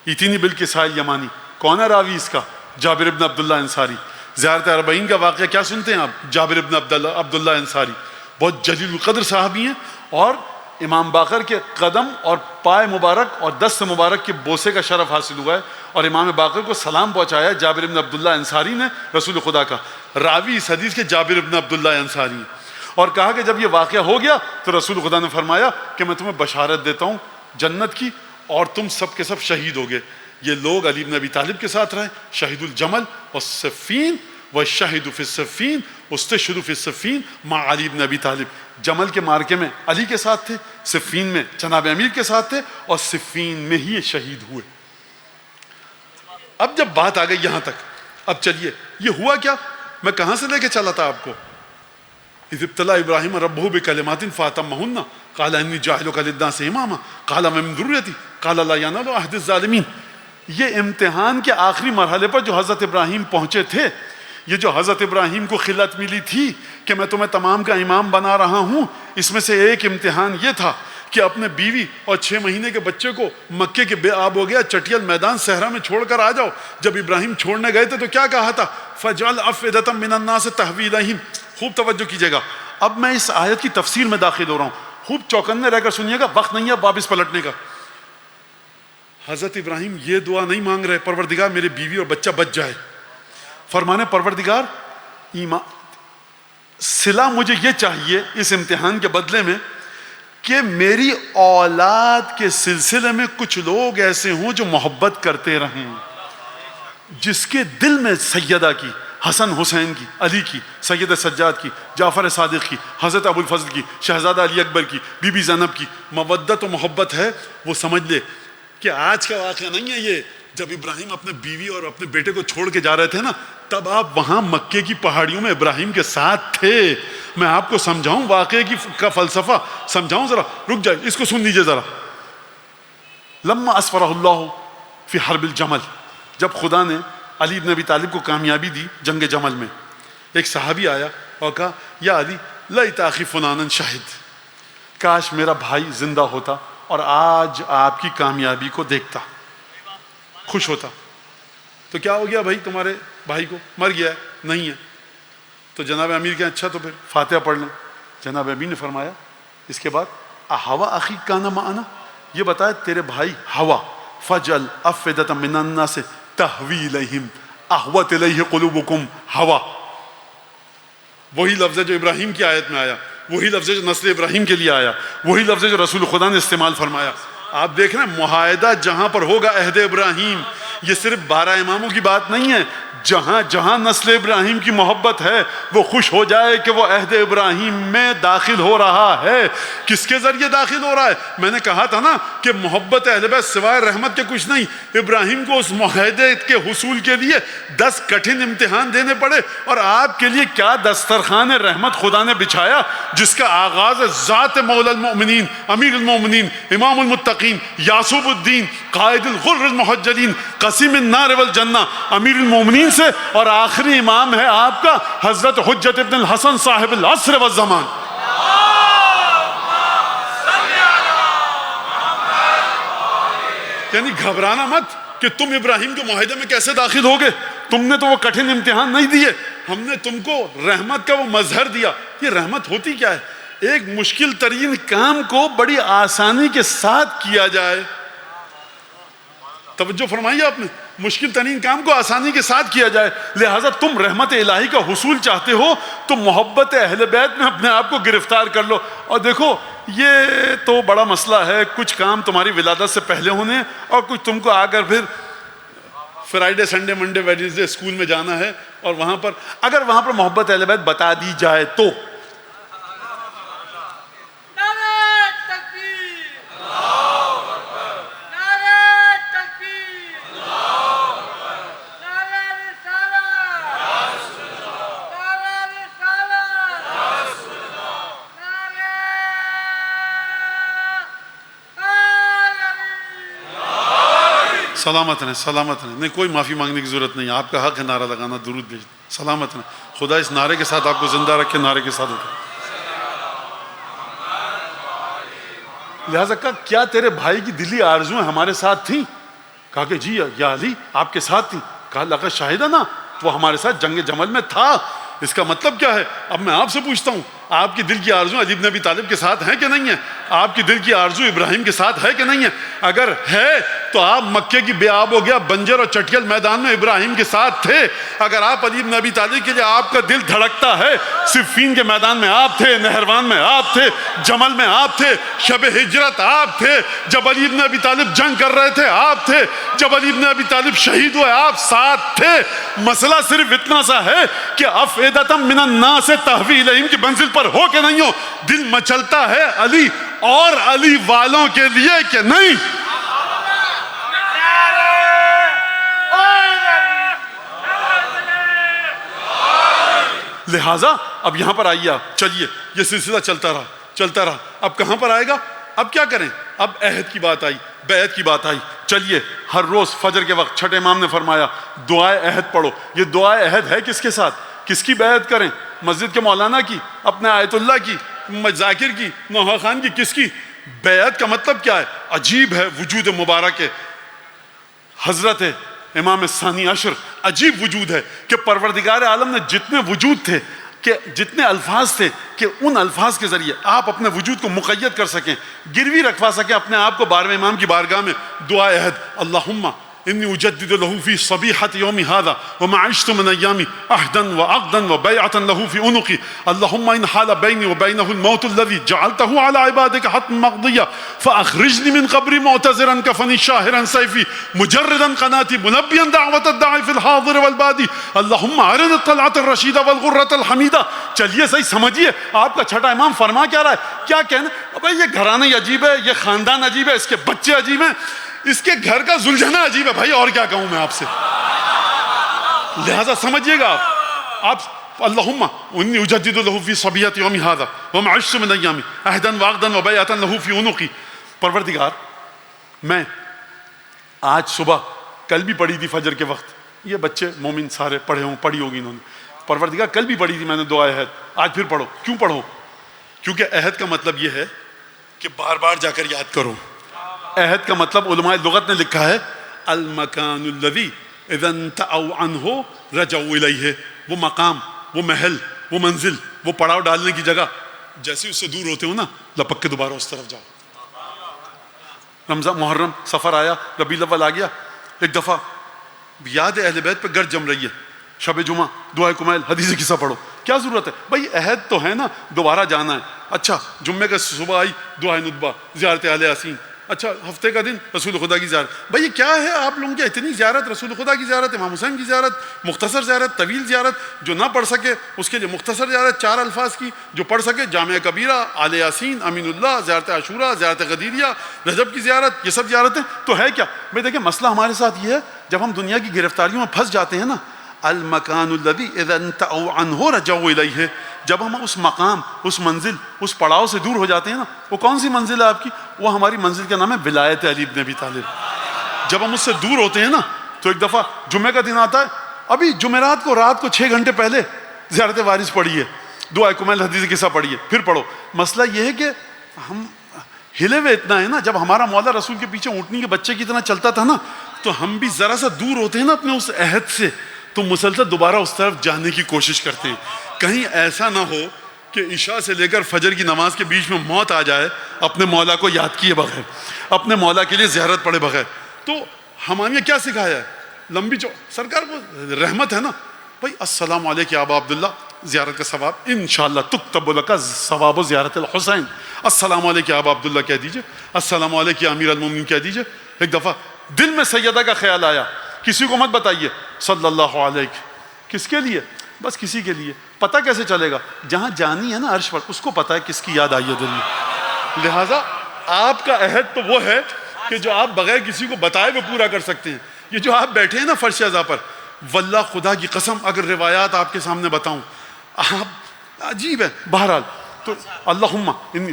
ایتینی بالکساء الیمانی. کون ہے راوی اس کا؟ جابر ابن عبداللہ انصاری. زیارت اربعین کا واقعہ کیا سنتے ہیں آپ؟ جابر ابن عبداللہ انصاری بہت جلیل القدر صحابی ہیں، اور امام باقر کے قدم اور پائے مبارک اور دست مبارک کے بوسے کا شرف حاصل ہوا ہے، اور امام باقر کو سلام پہنچایا جابر ابن عبداللہ انصاری نے رسول خدا کا. راوی اس حدیث کے جابر ابن عبداللہ انصاری ہیں. اور کہا کہ جب یہ واقعہ ہو گیا تو رسول خدا نے فرمایا کہ میں تمہیں بشارت دیتا ہوں جنت کی، اور تم سب کے سب شہید ہو گئے. یہ لوگ علی بن ابی طالب کے ساتھ رہے، شہید الجمل والسفین والشاہد فی السفین واستشہدوا فی السفین مع علی بن ابی طالب. جمل کے مارکے میں علی کے ساتھ تھے، سفین میں جناب امیر کے ساتھ تھے، اور سفین میں ہی یہ شہید ہوئے. اب جب بات آ گئی یہاں تک، اب چلیے یہ ہوا کیا، میں کہاں سے لے کے چلا تھا آپ کو؟ اذ ابتلى ابراہیم ربہ بکلمات فاتمہن قال انی جاعلک للناس اماما قال من ذریتی قال لا ینال عہد الظالمین. یہ امتحان کے آخری مرحلے پر جو حضرت ابراہیم پہنچے تھے، یہ جو حضرت ابراہیم کو خلت ملی تھی کہ میں تمہیں تمام کا امام بنا رہا ہوں، اس میں سے ایک امتحان یہ تھا کہ اپنے بیوی اور 6 مہینے کے بچے کو مکے کے بے آب ہو گیا چٹیل میدان صحرا میں چھوڑ کر آ جاؤ. جب ابراہیم چھوڑنے گئے تھے تو کیا کہا تھا؟ فَجْعَلْ أَفْئِدَةً مِّنَ النَّاسِ تَهْوِي إِلَيْهِمْ. خوب توجہ کیجیے گا، اب میں اس آیت کی تفسیر میں داخل ہو رہا ہوں، خوب چوکنے رہ کر سنیے گا، وقت نہیں ہے واپس پلٹنے کا. حضرت ابراہیم یہ دعا نہیں مانگ رہے پروردگار میرے بیوی اور بچہ بچ جائے، فرمانے پروردگار صلہ مجھے یہ چاہیے اس امتحان کے بدلے میں کہ میری اولاد کے سلسلے میں کچھ لوگ ایسے ہوں جو محبت کرتے رہیں، جس کے دل میں سیدہ کی، حسن حسین کی، علی کی، سید سجاد کی، جعفر صادق کی، حضرت ابو الفضل کی، شہزادہ علی اکبر کی، بی بی زینب کی مودت و محبت ہے. وہ سمجھ لے کہ آج کا واقعہ نہیں ہے یہ، جب ابراہیم اپنے بیوی اور اپنے بیٹے کو چھوڑ کے جا رہے تھے نا، تب آپ وہاں مکے کی پہاڑیوں میں ابراہیم کے ساتھ تھے. میں آپ کو سمجھاؤں واقعے کا فلسفہ سمجھاؤں، ذرا رک جائے، اس کو سن لیجئے ذرا. لما اسفرہ اللہ فی حرب الجمل، جب خدا نے علی بن ابی طالب کو کامیابی دی جنگ جمل میں، ایک صحابی آیا اور کہا یا علی لیت اخی فلانا شاہد، کاش میرا بھائی زندہ ہوتا اور آج آپ کی کامیابی کو دیکھتا، خوش ہوتا. تو کیا ہو گیا بھائی تمہارے بھائی کو؟ مر گیا ہے؟ نہیں ہے. تو جناب امیر کہیں اچھا تو پھر فاتحہ پڑھ لیں. جناب امیر نے فرمایا اس کے بعد احوا اخی کانا معنا، یہ بتایا تیرے بھائی ہوا فجل افئدۃ من الناس تہوی الیہم احوت الیہ قلوبکم ہوا. وہی لفظ ہے جو ابراہیم کی آیت میں آیا، وہی لفظ ہے جو نسل ابراہیم کے لیے آیا، وہی لفظ ہے جو رسول خدا نے استعمال فرمایا. آپ دیکھ رہے ہیں معاہدہ جہاں پر ہوگا عہد ابراہیم، یہ صرف 12 اماموں کی بات نہیں ہے. جہاں جہاں نسل ابراہیم کی محبت ہے وہ خوش ہو جائے کہ وہ عہد ابراہیم میں داخل ہو رہا ہے. کس کے ذریعے داخل ہو رہا ہے؟ میں نے کہا تھا نا کہ محبت اہل بیت سوائے رحمت کے کچھ نہیں. ابراہیم کو اس معاہدے کے حصول کے لیے 10 کٹھن امتحان دینے پڑے، اور آپ کے لیے کیا دسترخوان رحمت خدا نے بچھایا جس کا آغاز ذات مولا المؤمنین امیر المؤمنین امام المتقین یعصوب الدین قائد الغر المحجلین قسیم النار والجنہ امیر المؤمنین سے، اور آخری امام ہے آپ کا حضرت حجت ابن الحسن صاحب العصر والزمان. یعنی گھبرانا مت کہ تم ابراہیم کے معاہدے میں کیسے داخل ہوگے، تم نے تو وہ کٹھن امتحان نہیں دیے، ہم نے تم کو رحمت کا وہ مظہر دیا. یہ رحمت ہوتی کیا ہے؟ ایک مشکل ترین کام کو بڑی آسانی کے ساتھ کیا جائے. توجہ فرمائیے آپ نے، مشکل ترین کام کو آسانی کے ساتھ کیا جائے. لہٰذا تم رحمت الہی کا حصول چاہتے ہو تو محبت اہل بیت میں اپنے آپ کو گرفتار کر لو. اور دیکھو یہ تو بڑا مسئلہ ہے، کچھ کام تمہاری ولادت سے پہلے ہونے اور کچھ تم کو آ کر پھر Friday Sunday Monday Wednesday school میں جانا ہے، اور وہاں پر اگر وہاں پر محبت اہل بیت بتا دی جائے تو سلامت رہیں، سلامت رہیں. نہیں، کوئی معافی مانگنے کی ضرورت نہیں، آپ کا حق ہے نعرہ لگانا، درود بھیجنا. سلامت رہیں، خدا اس نعرے کے ساتھ آپ کو زندہ رکھے، نعرے کے ساتھ اٹھے. لہٰذا کہا کیا تیرے بھائی کی دلی آرزویں ہمارے ساتھ تھیں؟ کہا کہ جی یا علی آپ کے ساتھ تھیں. کہا لقد شاہدنا، وہ ہمارے ساتھ جنگ جمل میں تھا. اس کا مطلب کیا ہے؟ اب میں آپ سے پوچھتا ہوں، آپ کی دل کی آرزو علی بن ابی طالب کے ساتھ ہیں کہ نہیں ہیں؟ آپ کی دل کی آرزو ابراہیم کے ساتھ ہے کہ نہیں ہے؟ اگر ہے تو آپ مکے کی بے آب ہو گیا بنجر اور چٹیل میدان میں ابراہیم کے ساتھ تھے. اگر آپ علی بن ابی طالب کے لیے آپ کا دل دھڑکتا ہے، صفین کے میدان میں آپ تھے، نہروان میں آپ تھے، جمل میں آپ تھے، شب ہجرت آپ تھے، جب علی بن ابی طالب جنگ کر رہے تھے آپ تھے، جب علی بن ابی طالب شہید ہوئے آپ ساتھ تھے. مسئلہ صرف اتنا سا ہے کہ افئدۃ من الناس تہوی الیہم کی منزل پر ہو کہ نہیں ہو. دل مچلتا ہے علی اور علی والوں کے لیے کہ نہیں؟ لہٰذا اب یہاں پر آئیے آپ، چلیے یہ سلسلہ چلتا رہا. اب کہاں پر آئے گا؟ اب کیا کریں؟ اب عہد کی بات آئی، بیعت کی بات آئی. چلیے ہر روز فجر کے وقت چھٹے امام نے فرمایا دعائے عہد پڑھو. یہ دعائے عہد ہے کس کے ساتھ؟ کس کی بیعت کریں؟ مسجد کے مولانا کی، اپنے آیت اللہ کی، ذاکر کی، نوحہ خان کی؟ کس کی؟ بیعت کا مطلب کیا ہے؟ عجیب ہے وجود مبارک ہے حضرت امام ثانی عشر. عجیب وجود ہے کہ پروردگار عالم نے جتنے وجود تھے، کہ جتنے الفاظ تھے، کہ ان الفاظ کے ذریعے آپ اپنے وجود کو مقید کر سکیں، گروی رکھوا سکیں اپنے آپ کو 12ویں امام کی بارگاہ میں. دعا عہد اللہم انی اجدد له فی صبیحۃ یوم ھذا وما عشت من ایامی عہدا وعقدا وبیعۃ له فی عنقی اللہم ان حال بینی وبینہ الموت الذی جعلتہ علی عبادک حتما مقضیا فاخرجنی من قبری معتذرا کفنی شاہرا سیفی مجردا قناتی ملبیا دعوت الداعی فی الحاضر والبادی اللہم ارنا الطلعۃ الرشیدہ والغرۃ الحمیدہ. چلیے صحیح سمجھیے آپ کا چھٹا امام فرما کیا رہا ہے؟ کیا کہنا بھائی یہ گھرانے عجیب ہے، یہ خاندان عجیب ہے، اس کے بچے عجیب ہیں، اس کے گھر کا زلجھنا عجیب ہے. بھائی اور کیا کہوں میں آپ سے؟ لہذا سمجھیے گا آپ اللہم انی اجدد له فی صبیحۃ یوم ھذا وما عشت من ایامی عہدا وعقدا وبیعۃ له فی عنقی. پروردگار میں آج صبح، کل بھی پڑھی تھی فجر کے وقت، یہ بچے مومن سارے پڑھی ہوگی انہوں نے. پروردگار کل بھی پڑھی تھی میں نے دعا عہد، آج پھر پڑھو. کیوں پڑھو؟ کیونکہ عہد کا مطلب یہ ہے کہ بار بار جا کر یاد کرو. عہد کا مطلب علماء لغت نے لکھا ہے المکان الذی اذا انتهوا عنہ رجعوا الیہ. وہ مقام، وہ محل، وہ منزل، وہ پڑاؤ ڈالنے کی جگہ، جیسے اس سے دور ہوتے ہو نا لپک کے دوبارہ اس طرف جاؤ. رمضان، محرم، سفر آیا، ربیع الاول آ گیا، ایک دفعہ یاد اہل بیت پہ گرد جم رہی ہے، شب جمعہ، دعائے کمیل، حدیث قصہ پڑھو. کیا ضرورت ہے بھائی؟ عہد تو ہے نا، دوبارہ جانا ہے. اچھا جمعے کا صبح آئی دعائے ندبہ، زیارت اہل یاسین. اچھا ہفتے کا دن رسول خدا کی زیارت. بھائی یہ کیا ہے آپ لوگوں کی اتنی زیارت؟ رسول خدا کی زیارت، امام حسین کی زیارت، مختصر زیارت، طویل زیارت. جو نہ پڑھ سکے اس کے لیے مختصر زیارت 4 الفاظ کی، جو پڑھ سکے جامعہ کبیرہ، آل یاسین، امین اللہ، زیارت عاشورہ، زیارت غدیریہ، رجب کی زیارت. یہ سب زیارتیں تو ہے کیا بھائی؟ دیکھیں مسئلہ ہمارے ساتھ یہ ہے، جب ہم دنیا کی گرفتاریوں میں پھنس جاتے ہیں نا، المکان الذی اذا انتهوا عنہ رجعوا الیہ، جب ہم اس مقام، اس منزل، اس پڑاؤ سے دور ہو جاتے ہیں نا، وہ کون سی منزل ہے آپ کی؟ وہ ہماری منزل کا نام ہے ولایت علی بن ابی طالب. جب ہم اس سے دور ہوتے ہیں نا تو ایک دفعہ جمعہ کا دن آتا ہے، ابھی جمعرات کو رات کو 6 گھنٹے پہلے زیارت وارث پڑھیے، دعائے کمیل، حدیث قصہ پڑھیے، پھر پڑھو. مسئلہ یہ ہے کہ ہم ہلے ہوئے اتنا ہے نا، جب ہمارا مولا رسول کے پیچھے اونٹنی کے بچے کی طرح چلتا تھا نا، تو ہم بھی ذرا سا دور ہوتے ہیں نا اپنے اس عہد سے، تو مسلسل دوبارہ اس طرف جانے کی کوشش کرتے ہیں. کہیں ایسا نہ ہو کہ عشاء سے لے کر فجر کی نماز کے بیچ میں موت آ جائے اپنے مولا کو یاد کیے بغیر، اپنے مولا کے لیے زیارت پڑھے بغیر. تو ہمیں کیا سکھایا ہے؟ لمبی سرکار کو رحمت ہے نا بھائی، السلام علیکم یا ابا عبداللہ، زیارت کا ثواب انشاءاللہ تکتب لک ثواب زیارت الحسین. السلام علیکم یا ابا عبداللہ کہہ دیجئے، السلام علیکم یا امیر المومنین کہہ دیجئے. ایک دفعہ دل میں سیدہ کا خیال آیا، کسی کو مت بتائیے، صلی اللہ علیہ. کس کے لیے؟ بس کسی کے لیے. پتہ کیسے چلے گا؟ جہاں جانی ہے نا عرش پر، اس کو پتہ ہے کس کی یاد آئی ہے دل میں. لہٰذا آپ کا عہد تو وہ ہے کہ جو آپ بغیر کسی کو بتائے وہ پورا کر سکتے ہیں. یہ جو آپ بیٹھے ہیں نا فرش عزا پر، واللہ خدا کی قسم اگر روایات آپ کے سامنے بتاؤں، آپ عجیب ہے. بہرحال تو اللہم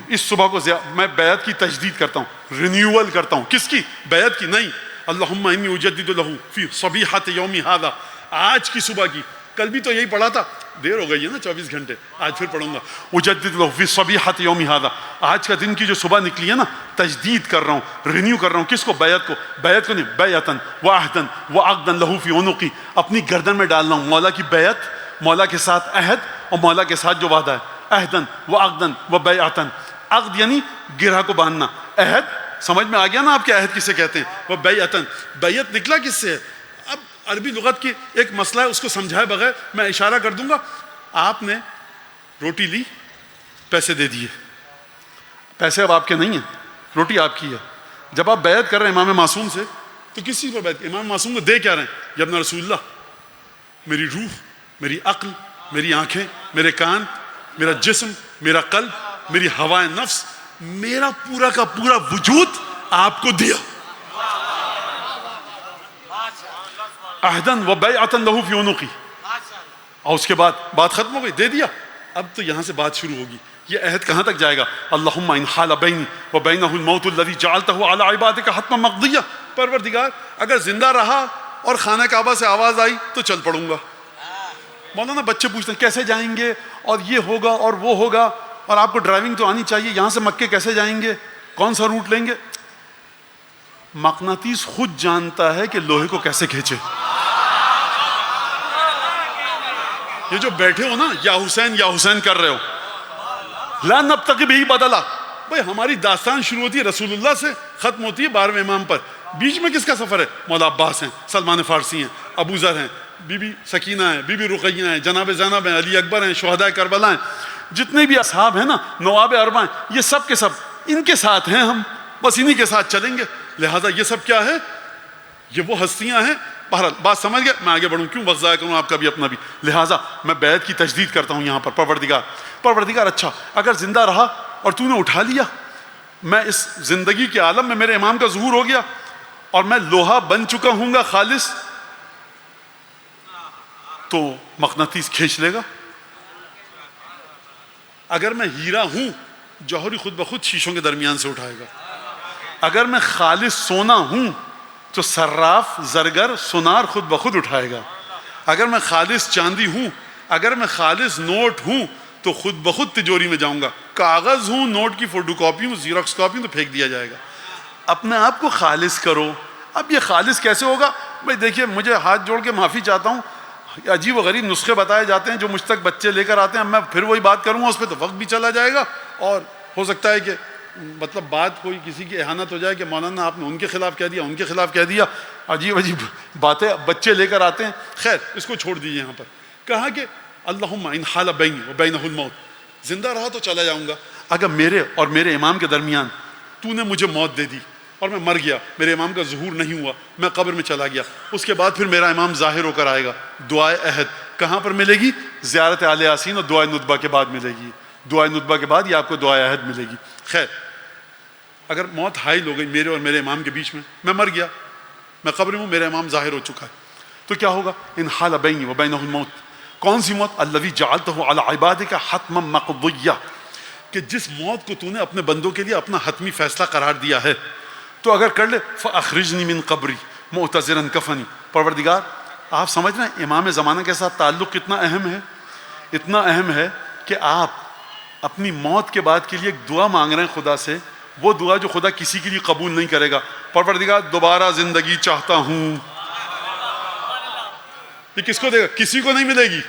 اس صبح کو میں بیعت کی تجدید کرتا ہوں، رینیول کرتا ہوں. کس کی؟ بیعت کی نہیں. اللہم انی اجدد لہ فی صبیحۃ یوم ھذا، آج کی صبح کی. کل بھی تو یہی پڑھا تھا، دیر ہو گئی ہے نا 24 گھنٹے، آج پھر پڑھوں گا. اجدد لہ فی صبیحۃ یوم ھذا، آج کا دن کی جو صبح نکلی ہے نا، تجدید کر رہا ہوں، رینیو کر رہا ہوں. کس کو؟ بیعت کو. بیعت کو نہیں، بیعتن وعہدن وعقدن لہ فی عنقی، اپنی گردن میں ڈال رہا ہوں مولا کی بیعت، مولا کے ساتھ عہد، اور مولا کے ساتھ جو وعدہ ہے. عہدن وعقدن وبیعتن، عقد یعنی گرہ کو باندھنا، عہد سمجھ میں آ گیا نا آپ کے عہد کسے کہتے ہیں؟ وہ بیعتن، بیعت نکلا کس سے ہے؟ اب عربی لغت کی ایک مسئلہ ہے، اس کو سمجھائے بغیر میں اشارہ کر دوں گا. آپ نے روٹی لی، پیسے دے دیے، پیسے اب آپ کے نہیں ہیں، روٹی آپ کی ہے. جب آپ بیعت کر رہے ہیں امام معصوم سے تو کس چیز پر بیعت؟ امام معصوم کو دے کیا رہے ہیں؟ یا ابن رسول اللہ، میری روح، میری عقل، میری آنکھیں، میرے کان، میرا جسم، میرا قلب، میری ہوائے نفس، میرا پورا کا پورا وجود آپ کو دیا. عہدن و بیعتن لہ فی عنقی. اور اس کے بعد بات ختم ہو گئی، دے دیا. اب تو یہاں سے بات شروع ہوگی. یہ عہد کہاں تک جائے گا؟ اللہم ان حال بینی و بینہ الموت الذی جعلتہ علی عبادک حتما مقضیہ. پروردگار اگر زندہ رہا اور خانہ کعبہ سے آواز آئی تو چل پڑوں گا. مولانا بچے پوچھتے ہیں کیسے جائیں گے، اور یہ ہوگا اور وہ ہوگا، اور آپ کو ڈرائیونگ تو آنی چاہیے، یہاں سے مکے کیسے جائیں گے، کون سا روٹ لیں گے؟ مقناطیس خود جانتا ہے کہ لوہے کو کیسے کھینچے. یہ جو بیٹھے ہو نا یا حسین کر رہے ہو، لا نبتغی بہ بدلا. بھائی ہماری داستان شروع ہوتی ہے رسول اللہ سے، ختم ہوتی ہے 12ویں امام پر. بیچ میں کس کا سفر ہے؟ مولا عباس ہیں، سلمان فارسی ہیں، ابو ذر ہیں، بی بی سکینہ ہیں، بی بی رقیہ ہیں، جناب زینب ہیں، علی اکبر ہیں، شہداء کربلا ہیں، جتنے بھی اصحاب ہیں نا، نواب اربع ہیں، یہ سب کے سب ان کے ساتھ ہیں. ہم بس انہی کے ساتھ چلیں گے. لہذا یہ سب کیا ہے؟ یہ وہ ہستیاں ہیں. بہرحال بات سمجھ گئے؟ میں آگے بڑھوں، کیوں وقت ضائع کروں آپ کا بھی اپنا بھی. لہٰذا میں بیعت کی تجدید کرتا ہوں یہاں پر. پروردگار اچھا اگر زندہ رہا اور تو نے اٹھا لیا، میں اس زندگی کے عالم میں میرے امام کا ظہور ہو گیا اور میں لوہا بن چکا ہوں گا خالص، تو مقناطیس کھینچ لے گا. اگر میں ہیرا ہوں، جوہری خود بخود شیشوں کے درمیان سے اٹھائے گا. اگر میں خالص سونا ہوں تو صراف زرگر سونار خود بخود اٹھائے گا. اگر میں خالص چاندی ہوں، اگر میں خالص نوٹ ہوں تو خود بخود تجوری میں جاؤں گا. کاغذ ہوں, نوٹ کی فوٹو کاپی ہوں, زیروکس کاپی ہوں تو پھینک دیا جائے گا. اپنے آپ کو خالص کرو. اب یہ خالص کیسے ہوگا بھائی؟ دیکھیے مجھے ہاتھ جوڑ کے معافی چاہتا ہوں, عجیب و غریب نسخے بتائے جاتے ہیں جو مجھ تک بچے لے کر آتے ہیں. میں پھر وہی بات کروں گا اس پہ تو وقت بھی چلا جائے گا, اور ہو سکتا ہے کہ مطلب بات کوئی کسی کی اہانت ہو جائے کہ مولانا آپ نے ان کے خلاف کہہ دیا, ان کے خلاف کہہ دیا. عجیب عجیب باتیں بچے لے کر آتے ہیں. خیر اس کو چھوڑ دیجیے. یہاں پر کہا کہ اللہم ان حال بینی و بینہ الموت, زندہ رہا تو چلا جاؤں گا. اگر میرے اور میرے امام کے درمیان تو نے مجھے موت دے دی اور میں مر گیا, میرے امام کا ظہور نہیں ہوا, میں قبر میں چلا گیا, اس کے بعد پھر میرا امام ظاہر ہو کر آئے گا. دعائے عہد کہاں پر ملے گی؟ زیارت آل یاسین اور دعائے ندبہ کے بعد ملے گی. دعائے ندبہ کے بعد یہ آپ کو دعائے عہد ملے گی. خیر اگر موت حائل ہو گئی میرے اور میرے امام کے بیچ میں مر گیا, میں قبر میں ہوں, میرا امام ظاہر ہو چکا ہے, تو کیا ہوگا؟ ان حال بینی و بینہ الموت. کون سی موت؟ الذی جعلتہ علی عبادک حتما مقضیہ, کہ جس موت کو تو نے اپنے بندوں کے لیے اپنا حتمی فیصلہ قرار دیا ہے. تو اگر کر لے فاخرجنی من قبری معتذرا کفنی. پروردگار آپ سمجھ رہے ہیں امام زمانہ کے ساتھ تعلق کتنا اہم ہے؟ اتنا اہم ہے کہ آپ اپنی موت کے بعد کے لیے ایک دعا مانگ رہے ہیں خدا سے, وہ دعا جو خدا کسی کے لیے قبول نہیں کرے گا. پروردگار دوبارہ زندگی چاہتا ہوں. یہ کس کو دے گا؟ کسی کو نہیں ملے گی,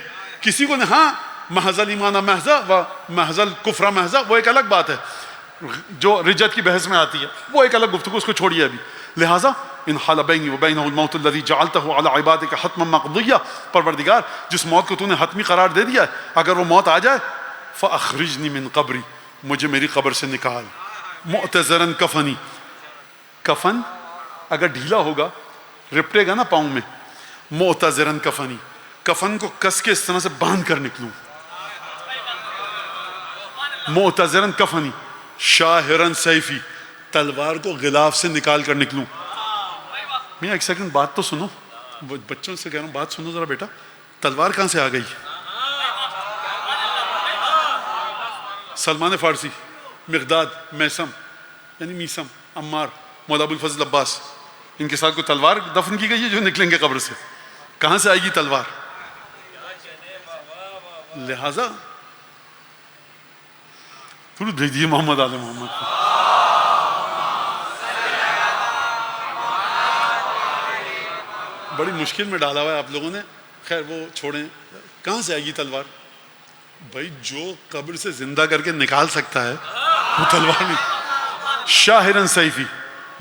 کسی کو نہیں. ہاں محض الایمان محضا و محض الکفر محضا وہ ایک الگ بات ہے جو رجت کی بحث میں آتی ہے, وہ ایک الگ گفتگو, اس کو چھوڑیے ابھی. لہٰذا ان حال بینی و بینہ الموت الذی جعلتہ علی عبادک حتما مقضیہ, پروردگار جس موت کو تو نے حتمی قرار دے دیا ہے, اگر وہ موت آ جائے فاخرجنی من قبری, مجھے میری قبر سے نکال. معتذرا کفنی, کفن اگر ڈھیلا ہوگا رپٹے گا نا پاؤں میں. معتذرا کفنی, کفن کو کس کے اس طرح سے باندھ کر نکلوں. معتذرا کفنی شاہرا سیفی, تلوار کو غلاف سے نکال کر نکلوں. میں ایک سیکنڈ بات تو سنو, بچوں سے کہہ رہا ہوں بات سنو ذرا بیٹا. تلوار کہاں سے آ گئی؟ سلمان فارسی, مقداد, میسم یعنی میسم, عمار, مولا ابو الفضل عباس, ان کے ساتھ کوئی تلوار دفن کی گئی ہے جو نکلیں گے قبر سے؟ کہاں سے آئے گی تلوار؟ لہذا درود بھیجیے محمد آل محمد کو. بڑی مشکل میں ڈالا ہوا ہے آپ لوگوں نے. خیر وہ چھوڑیں, کہاں سے آئے گی تلوار؟ بھائی جو قبر سے زندہ کر کے نکال سکتا ہے وہ تلوار نہیں. شاہرن سیفی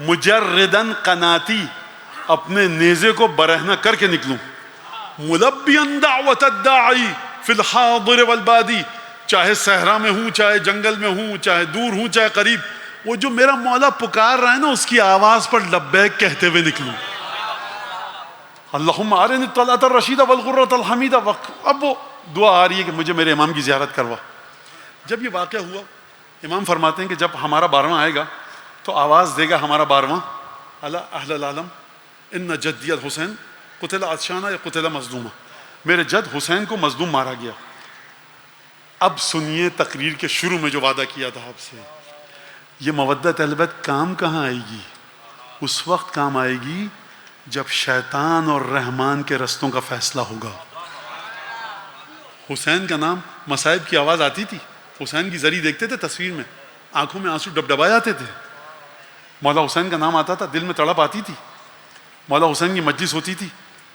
مجردن قناتی, اپنے نیزے کو برہنہ کر کے نکلوں. ملبین دعوت الداعی فی الحاضر والبادی, چاہے صحرا میں ہوں, چاہے جنگل میں ہوں, چاہے دور ہوں, چاہے قریب, وہ جو میرا مولا پکار رہا ہے نا اس کی آواز پر لبیک کہتے ہوئے نکلوں. اللہم ارنی الطلعۃ الرشیدہ والغرۃ الحمیدہ. اب وہ دعا آ رہی ہے کہ مجھے میرے امام کی زیارت کروا. جب یہ واقعہ ہوا, امام فرماتے ہیں کہ جب ہمارا 12واں آئے گا تو آواز دے گا ہمارا 12واں, الا اہل العالم ان جدی الحسین قتل عطشانہ یا قتل مظلومہ, میرے جد حسین کو مظلوم مارا گیا. اب سنیے تقریر کے شروع میں جو وعدہ کیا تھا آپ سے, یہ مودت اہل بیت کام کہاں آئے گی؟ اس وقت کام آئے گی جب شیطان اور رحمان کے رستوں کا فیصلہ ہوگا. حسین کا نام, مصائب کی آواز آتی تھی, حسین کی زری دیکھتے تھے تصویر میں, آنکھوں میں آنسو ڈبڈبائے آتے تھے. مولا حسین کا نام آتا تھا, دل میں تڑپ آتی تھی. مولا حسین کی مجلس ہوتی تھی,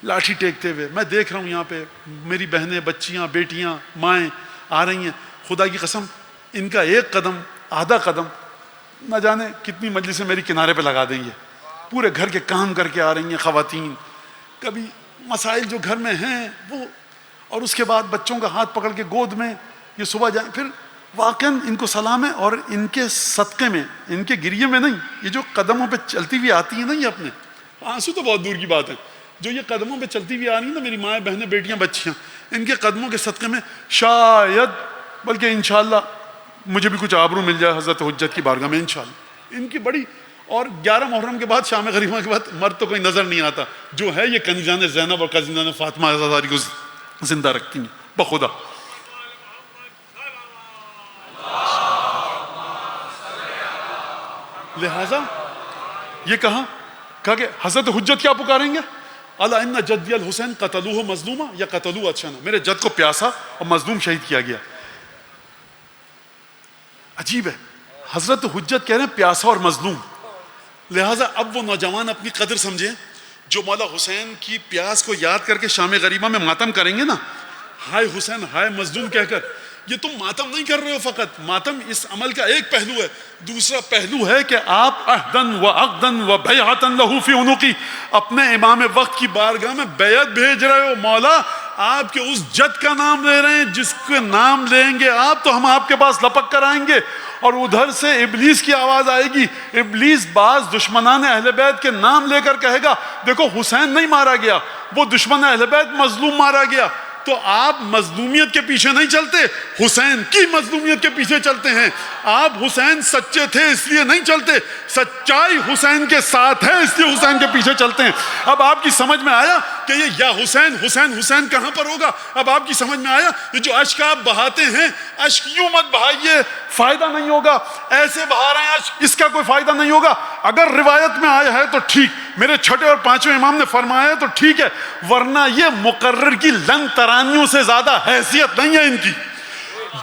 لاٹھی ٹیکتے ہوئے. میں دیکھ رہا ہوں یہاں پہ میری بہنیں, بچیاں, بیٹیاں, مائیں آ رہی ہیں. خدا کی قسم ان کا ایک قدم, آدھا قدم, نہ جانے کتنی مجلسیں میری کنارے پہ لگا دیں گے. پورے گھر کے کام کر کے آ رہی ہیں خواتین, کبھی مسائل جو گھر میں ہیں وہ, اور اس کے بعد بچوں کا ہاتھ پکڑ کے گود میں یہ صبح جائیں. پھر واقعاً ان کو سلام ہے, اور ان کے صدقے میں, ان کے گریے میں نہیں, یہ جو قدموں پہ چلتی ہوئی آتی ہیں نا, یہ اپنے آنسو تو بہت دور کی بات ہے, جو یہ قدموں پہ چلتی ہوئی آ رہی ہیں نا میری مائیں, بہنیں, بیٹیاں, بچیاں, ان کے قدموں کے صدقے میں شاید بلکہ انشاءاللہ مجھے بھی کچھ آبرو مل جائے حضرت حجت کی بارگاہ میں انشاءاللہ. ان کی بڑی, اور 11 محرم کے بعد, شام غریبہ کے بعد مرد تو کوئی نظر نہیں آتا. جو ہے یہ کنیزان زینب اور کنیزان فاطمہ عزاداری کو زندہ رکھتی ہیں بخدا. لہذا یہ کہا کہ حضرت حجت کیا پکاریں گے؟ الا ان جدی الحسین قتلوہ مظلومہ یا قتلوہ عطشانہ, میرے جد کو پیاسا اور مظلوم شہید کیا گیا. عجیب ہے، حضرت حجت کہہ رہے ہیں پیاسا اور مظلوم. لہٰذا اب وہ نوجوان اپنی قدر سمجھیں جو مولا حسین کی پیاس کو یاد کر کے شام غریبہ میں ماتم کریں گے نا، ہائے حسین ہائے مظلوم کہہ کر. یہ تم ماتم نہیں کر رہے ہو فقط، ماتم اس عمل کا ایک پہلو ہے. دوسرا پہلو ہے کہ آپ عہدن و عقدن و بیعتن لہو فی عنقی، اپنے امام وقت کی بارگاہ میں بیعت بھیج رہے ہو. مولا آپ کے اس جد کا نام لے رہے ہیں جس کے نام لیں گے آپ تو ہم آپ کے پاس لپک کر آئیں گے. اور ادھر سے ابلیس کی آواز آئے گی. ابلیس بعض دشمنان اہل بیت کے نام لے کر کہے گا دیکھو حسین نہیں مارا گیا، وہ دشمن اہل بیت مظلوم مارا گیا. تو آپ مظلومیت کے پیچھے نہیں چلتے، حسین کی مظلومیت کے پیچھے چلتے ہیں. آپ حسین سچے تھے اس لیے نہیں چلتے، سچائی حسین کے ساتھ ہے اس لیے حسین کے پیچھے چلتے ہیں. اب آپ کی سمجھ میں آیا کہ یہ یا حسین حسین حسین کہاں پر ہوگا؟ اب آپ کی سمجھ میں آیا یہ جو اشک آپ بہاتے ہیں، اشک یوں مت بہائیے، فائدہ نہیں ہوگا. ایسے بہا رہے ہیں اشک، اس کا کوئی فائدہ نہیں ہوگا. اگر روایت میں آیا ہے تو ٹھیک، میرے چھٹے اور پانچویں امام نے فرمایا ہے تو ٹھیک ہے، ورنہ یہ مقرر کی لن ترانیوں سے زیادہ حیثیت نہیں ہے ان کی.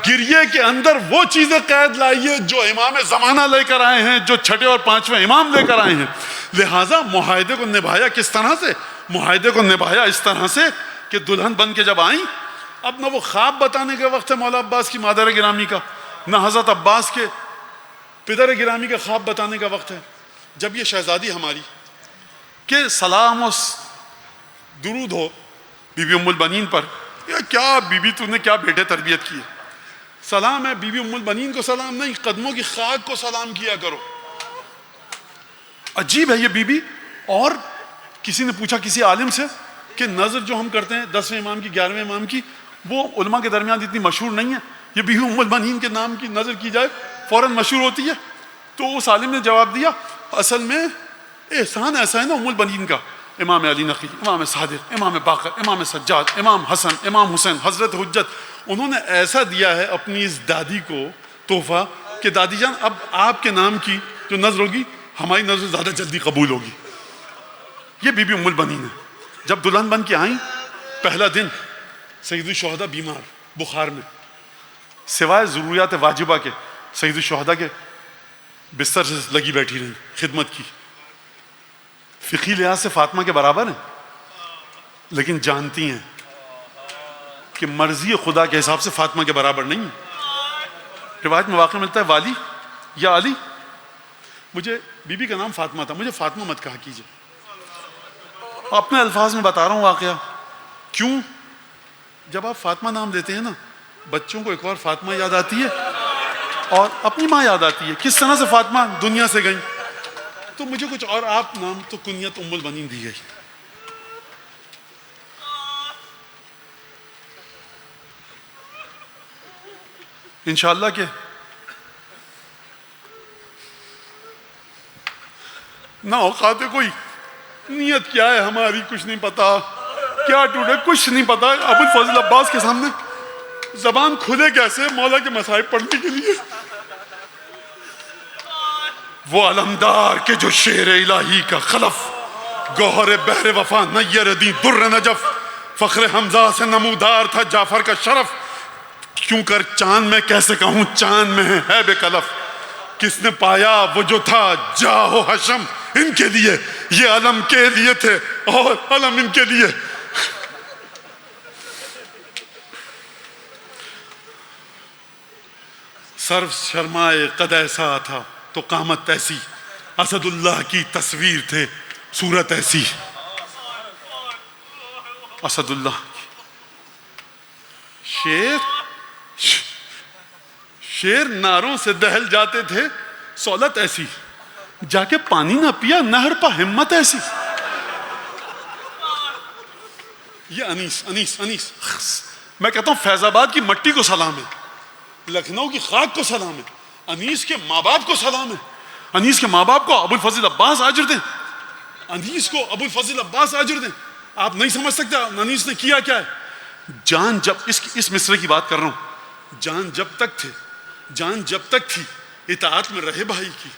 گریے کے اندر وہ چیزیں قید لائیے جو امام زمانہ لے کر آئے ہیں، جو چھٹے اور پانچویں امام لے کر آئے ہیں. لہٰذا معاہدے کو نبھایا کس طرح سے؟ معاہدے کو نبھایا اس طرح سے کہ دلہن بن کے جب آئیں، اب نہ وہ خواب بتانے کا وقت ہے مولا عباس کی مادر گرامی کا، نہ حضرت عباس کے پدر گرامی کا خواب بتانے کا وقت ہے. جب یہ شہزادی ہماری کہ سلام و درود ہو بی بی ام البنین پر، یا کیا بی بی تو نے کیا بیٹے تربیت کی ہے. سلام ہے بی بی ام البنین کو سلام نہیں، قدموں کی خاک کو سلام کیا کرو. عجیب ہے یہ بی بی. اور کسی نے پوچھا کسی عالم سے کہ نظر جو ہم کرتے ہیں 10ویں امام کی 11ویں امام کی، وہ علماء کے درمیان اتنی مشہور نہیں ہے. یہ بی بی ام البنین کے نام کی نظر کی جائے فوراً مشہور ہوتی ہے. تو اس عالم نے جواب دیا اصل میں احسان ایسا ہے نا ام البنین کا، امام علی نقی، امام صادق، امام باقر، امام سجاد، امام حسن، امام حسین، حضرت حجت، انہوں نے ایسا دیا ہے اپنی اس دادی کو تحفہ کہ دادی جان اب آپ کے نام کی جو نظر ہوگی ہماری نظر زیادہ جلدی قبول ہوگی. یہ بی بی ام البنین ہے. جب دلہن بن کے آئیں، پہلا دن سید الشہداء بیمار بخار میں، سوائے ضروریات واجبہ کے سید الشہداء کے بستر سے لگی بیٹھی رہی خدمت کی. فقہی لحاظ سے فاطمہ کے برابر ہیں، لیکن جانتی ہیں کہ مرضی خدا کے حساب سے فاطمہ کے برابر نہیں ہے. روایت میں واقع ملتا ہے والی یا علی، مجھے بی بی کا نام فاطمہ تھا، مجھے فاطمہ مت کہا کیجیے. اپنے الفاظ میں بتا رہا ہوں واقعہ. کیوں؟ جب آپ فاطمہ نام دیتے ہیں نا، بچوں کو ایک اور فاطمہ یاد آتی ہے اور اپنی ماں یاد آتی ہے کس طرح سے فاطمہ دنیا سے گئیں. تو مجھے کچھ اور آپ نام تو کنیت ام البنین دی گئی. انشاءاللہ کہ نہ اوقات کوئی نیت کیا ہے ہماری کچھ نہیں پتا، کیا ٹوٹے کچھ نہیں پتا. ابو الفضل عباس کے سامنے زبان کھلے کیسے مولا کے مصائب پڑھنے کے لیے؟ وہ علمدار کے جو شعر الہی کا خلف، گوہر بحر وفا نیر دیں در نجف، فخر حمزہ سے نمودار تھا جعفر کا شرف. کیوں کر چاند میں کیسے کہوں چاند میں ہے بے کلف، کس نے پایا وہ جو تھا جاہ و حشم ان کے لیے، یہ علم کے لیے تھے اور علم ان کے لیے. سرو شرمائے قد ایسا تھا تو قامت ایسی، اسد اللہ کی تصویر تھے صورت ایسی. اسد اللہ شیر ناروں سے دہل جاتے تھے سولت ایسی، جا کے پانی نہ پیا نہر پا ہمت ایسی. یہ انیس انیس انیس میں کہتا ہوں فیض آباد کی مٹی کو سلام ہے، لکھنؤ کی خاک کو سلام ہے، انیس کے ماں باپ کو سلام ہے. انیس کے ماں باپ کو ابو الفضل عباس آجر دیں، انیس کو ابو الفضل عباس آجر دیں. آپ نہیں سمجھ سکتے انیس نے کیا کیا ہے. جان جب اس مصرے کی بات کر رہا ہوں، جان جب تک تھے، جان جب تک تھی اطاعت میں رہے بھائی کی،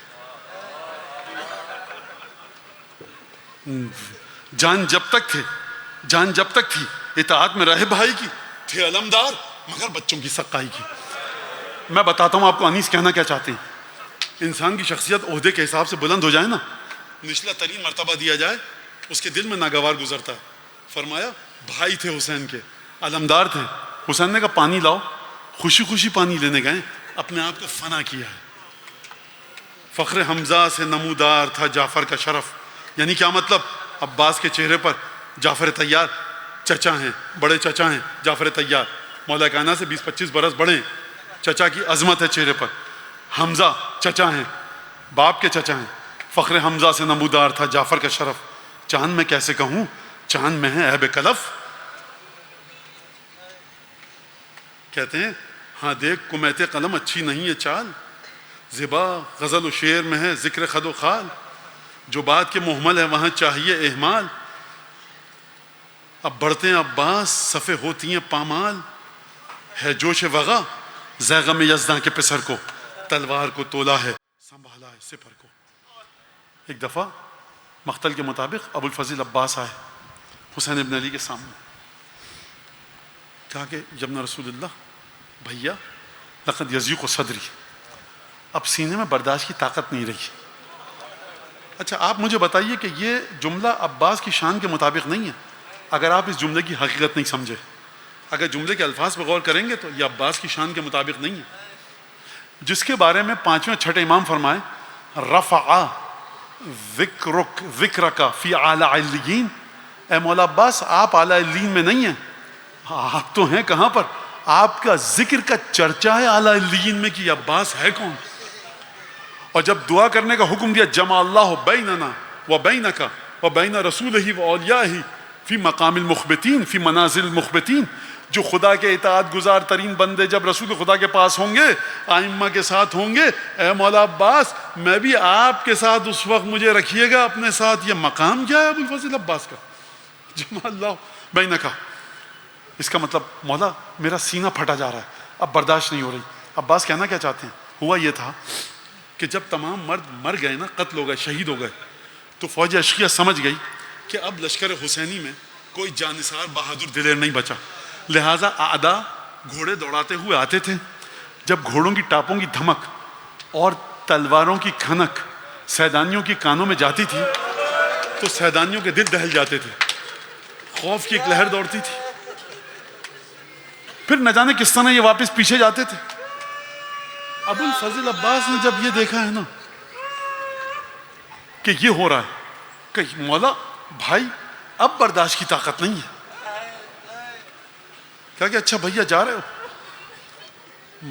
جان جب تک تھے، جان جب تک تھی اطاعت میں رہے بھائی کی، تھے علمدار مگر بچوں کی سقائی کی. میں بتاتا ہوں آپ کو انیس کہنا کیا چاہتے ہیں. انسان کی شخصیت عہدے کے حساب سے بلند ہو جائے نا, نچلا ترین مرتبہ دیا جائے, اس کے دل میں ناگوار گزرتا ہے. فرمایا بھائی تھے حسین کے, علمدار تھے. حسین نے کہا پانی لاؤ, خوشی خوشی پانی لینے گئے, اپنے آپ کو فنا کیا ہے. فخر حمزہ سے نمودار تھا جعفر کا شرف. یعنی کیا مطلب؟ عباس کے چہرے پر جعفر طیار چچا ہیں, بڑے چچا ہیں جعفر طیار, مولا کائنات سے 20-25 برس بڑے ہیں. چچا کی عظمت ہے چہرے پر. حمزہ چچا ہیں, باپ کے چچا ہیں. فخر حمزہ سے نمودار تھا جعفر کا شرف. چاند میں کیسے کہوں چاند میں ہے عیب کلف. کہتے ہیں ہاں دیکھ کمیت قلم اچھی نہیں ہے چال, زبا غزل و شعر میں ہے ذکر خد و خال. جو بات کے محمل ہے وہاں چاہیے اہمال. اب بڑھتے ہیں عباس صفے ہوتی ہیں پامال. ہے جوش وغا زیغم یزداں کے پسر کو, تلوار کو تولا ہے سنبھالا ہے سپر کو. ایک دفعہ مقتل کے مطابق ابو الفضل عباس آئے حسین ابن علی کے سامنے. کہا کہ جبنا رسول اللہ بھیا لقد یضیق صدری, اب سینے میں برداشت کی طاقت نہیں رہی. اچھا آپ مجھے بتائیے کہ یہ جملہ عباس کی شان کے مطابق نہیں ہے. اگر آپ اس جملے کی حقیقت نہیں سمجھے, اگر جملے کے الفاظ پر غور کریں گے تو یہ عباس کی شان کے مطابق نہیں ہے. جس کے بارے میں 5ویں 6 امام فرمائے رفع ذکرک فی اعلی علیین, اے مولا عباس آپ اعلی علیین میں نہیں ہیں. آپ تو ہیں کہاں پر؟ آپ کا ذکر کا چرچا ہے اعلی علیین میں کہ عباس ہے کون. اور جب دعا کرنے کا حکم دیا جمع اللہ بیننا و بینک و بین رسولہ و اولیائہ فی مقام المخبتین فی منازل المخبتین, جو خدا کے اطاعت گزار ترین بندے جب رسول خدا کے پاس ہوں گے, ائمہ کے ساتھ ہوں گے, اے مولا عباس میں بھی آپ کے ساتھ اس وقت مجھے رکھیے گا اپنے ساتھ. یہ مقام کیا ہے ابو الفضل عباس کا؟ جمع اللہ بینک. اس کا مطلب مولا میرا سینہ پھٹا جا رہا ہے, اب برداشت نہیں ہو رہی. عباس کہنا کیا چاہتے ہیں؟ ہوا یہ تھا کہ جب تمام مرد مر گئے نا, قتل ہو گئے, شہید ہو گئے, تو فوج اشقیہ سمجھ گئی کہ اب لشکر حسینی میں کوئی جانثار بہادر دلیر نہیں بچا. لہٰذا اعداء گھوڑے دوڑاتے ہوئے آتے تھے. جب گھوڑوں کی ٹاپوں کی دھمک اور تلواروں کی کھنک سیدانیوں کی کانوں میں جاتی تھی تو سیدانیوں کے دل دہل جاتے تھے, خوف کی ایک لہر دوڑتی تھی. پھر نہ جانے کس طرح یہ واپس پیچھے جاتے تھے. ابو الفضل عباس نے جب یہ دیکھا ہے نا کہ یہ ہو رہا ہے کہ مولا بھائی اب برداشت کی طاقت نہیں ہے, کہا کہ اچھا بھیا جا رہے ہو,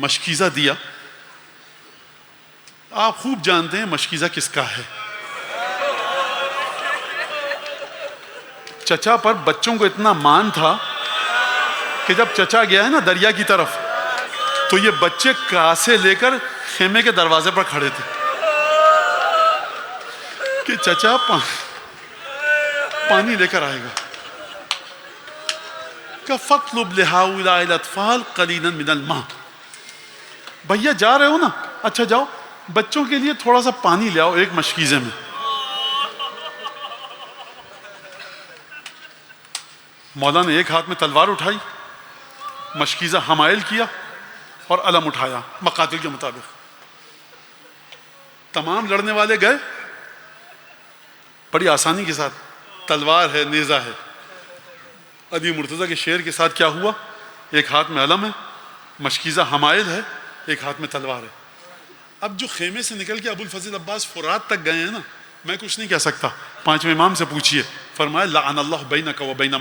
مشکیزہ دیا. آپ خوب جانتے ہیں مشکیزہ کس کا ہے. چچا پر بچوں کو اتنا مان تھا کہ جب چچا گیا ہے نا دریا کی طرف تو یہ بچے کاسے لے کر خیمے کے دروازے پر کھڑے تھے کہ چچا پانی لے کر آئے گا. کہ فَاطْلُبْ لِهَٰؤُلَاءِ الْأَطْفَالِ قَلِيلًا مِنَ الْمَاءِ. بھیا جا رہے ہو نا, اچھا جاؤ بچوں کے لیے تھوڑا سا پانی لے آؤ ایک مشکیزے میں. مولا نے ایک ہاتھ میں تلوار اٹھائی, مشکیزہ حمائل کیا اور علم اٹھایا مقاتل کے مطابق. تمام لڑنے والے گئے بڑی آسانی کے ساتھ, تلوار ہے نیزہ ہے. علی مرتضیٰ کے شعر کے ساتھ کیا ہوا, ایک ہاتھ میں علم ہے, مشکیزہ حمائل ہے, ایک ہاتھ میں تلوار ہے. اب جو خیمے سے نکل کے ابو الفضل عباس فرات تک گئے ہیں نا, میں کچھ نہیں کہہ سکتا, 5ویں امام سے پوچھئے. فرمایا لعن اللہ بینک و بین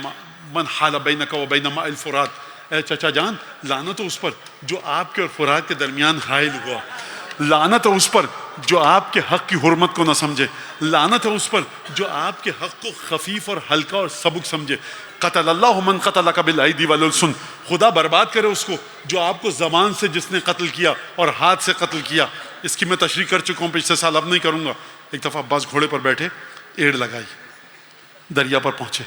من حال بینک و بین ماء الفرات. اے چچا جان لعنت ہو اس پر جو آپ کے اور فرات کے درمیان حائل ہوا, لعنت ہے اس پر جو آپ کے حق کی حرمت کو نہ سمجھے, لعنت ہے اس پر جو آپ کے حق کو خفیف اور ہلکا اور سبک سمجھے. قتل اللہ من قتلک بالایدی والالسن. خدا برباد کرے اس کو جو آپ کو زبان سے جس نے قتل کیا اور ہاتھ سے قتل کیا. اس کی میں تشریح کر چکا ہوں پچھلے سال, اب نہیں کروں گا. ایک دفعہ عباس گھوڑے پر بیٹھے, ایڑ لگائی, دریا پر پہنچے.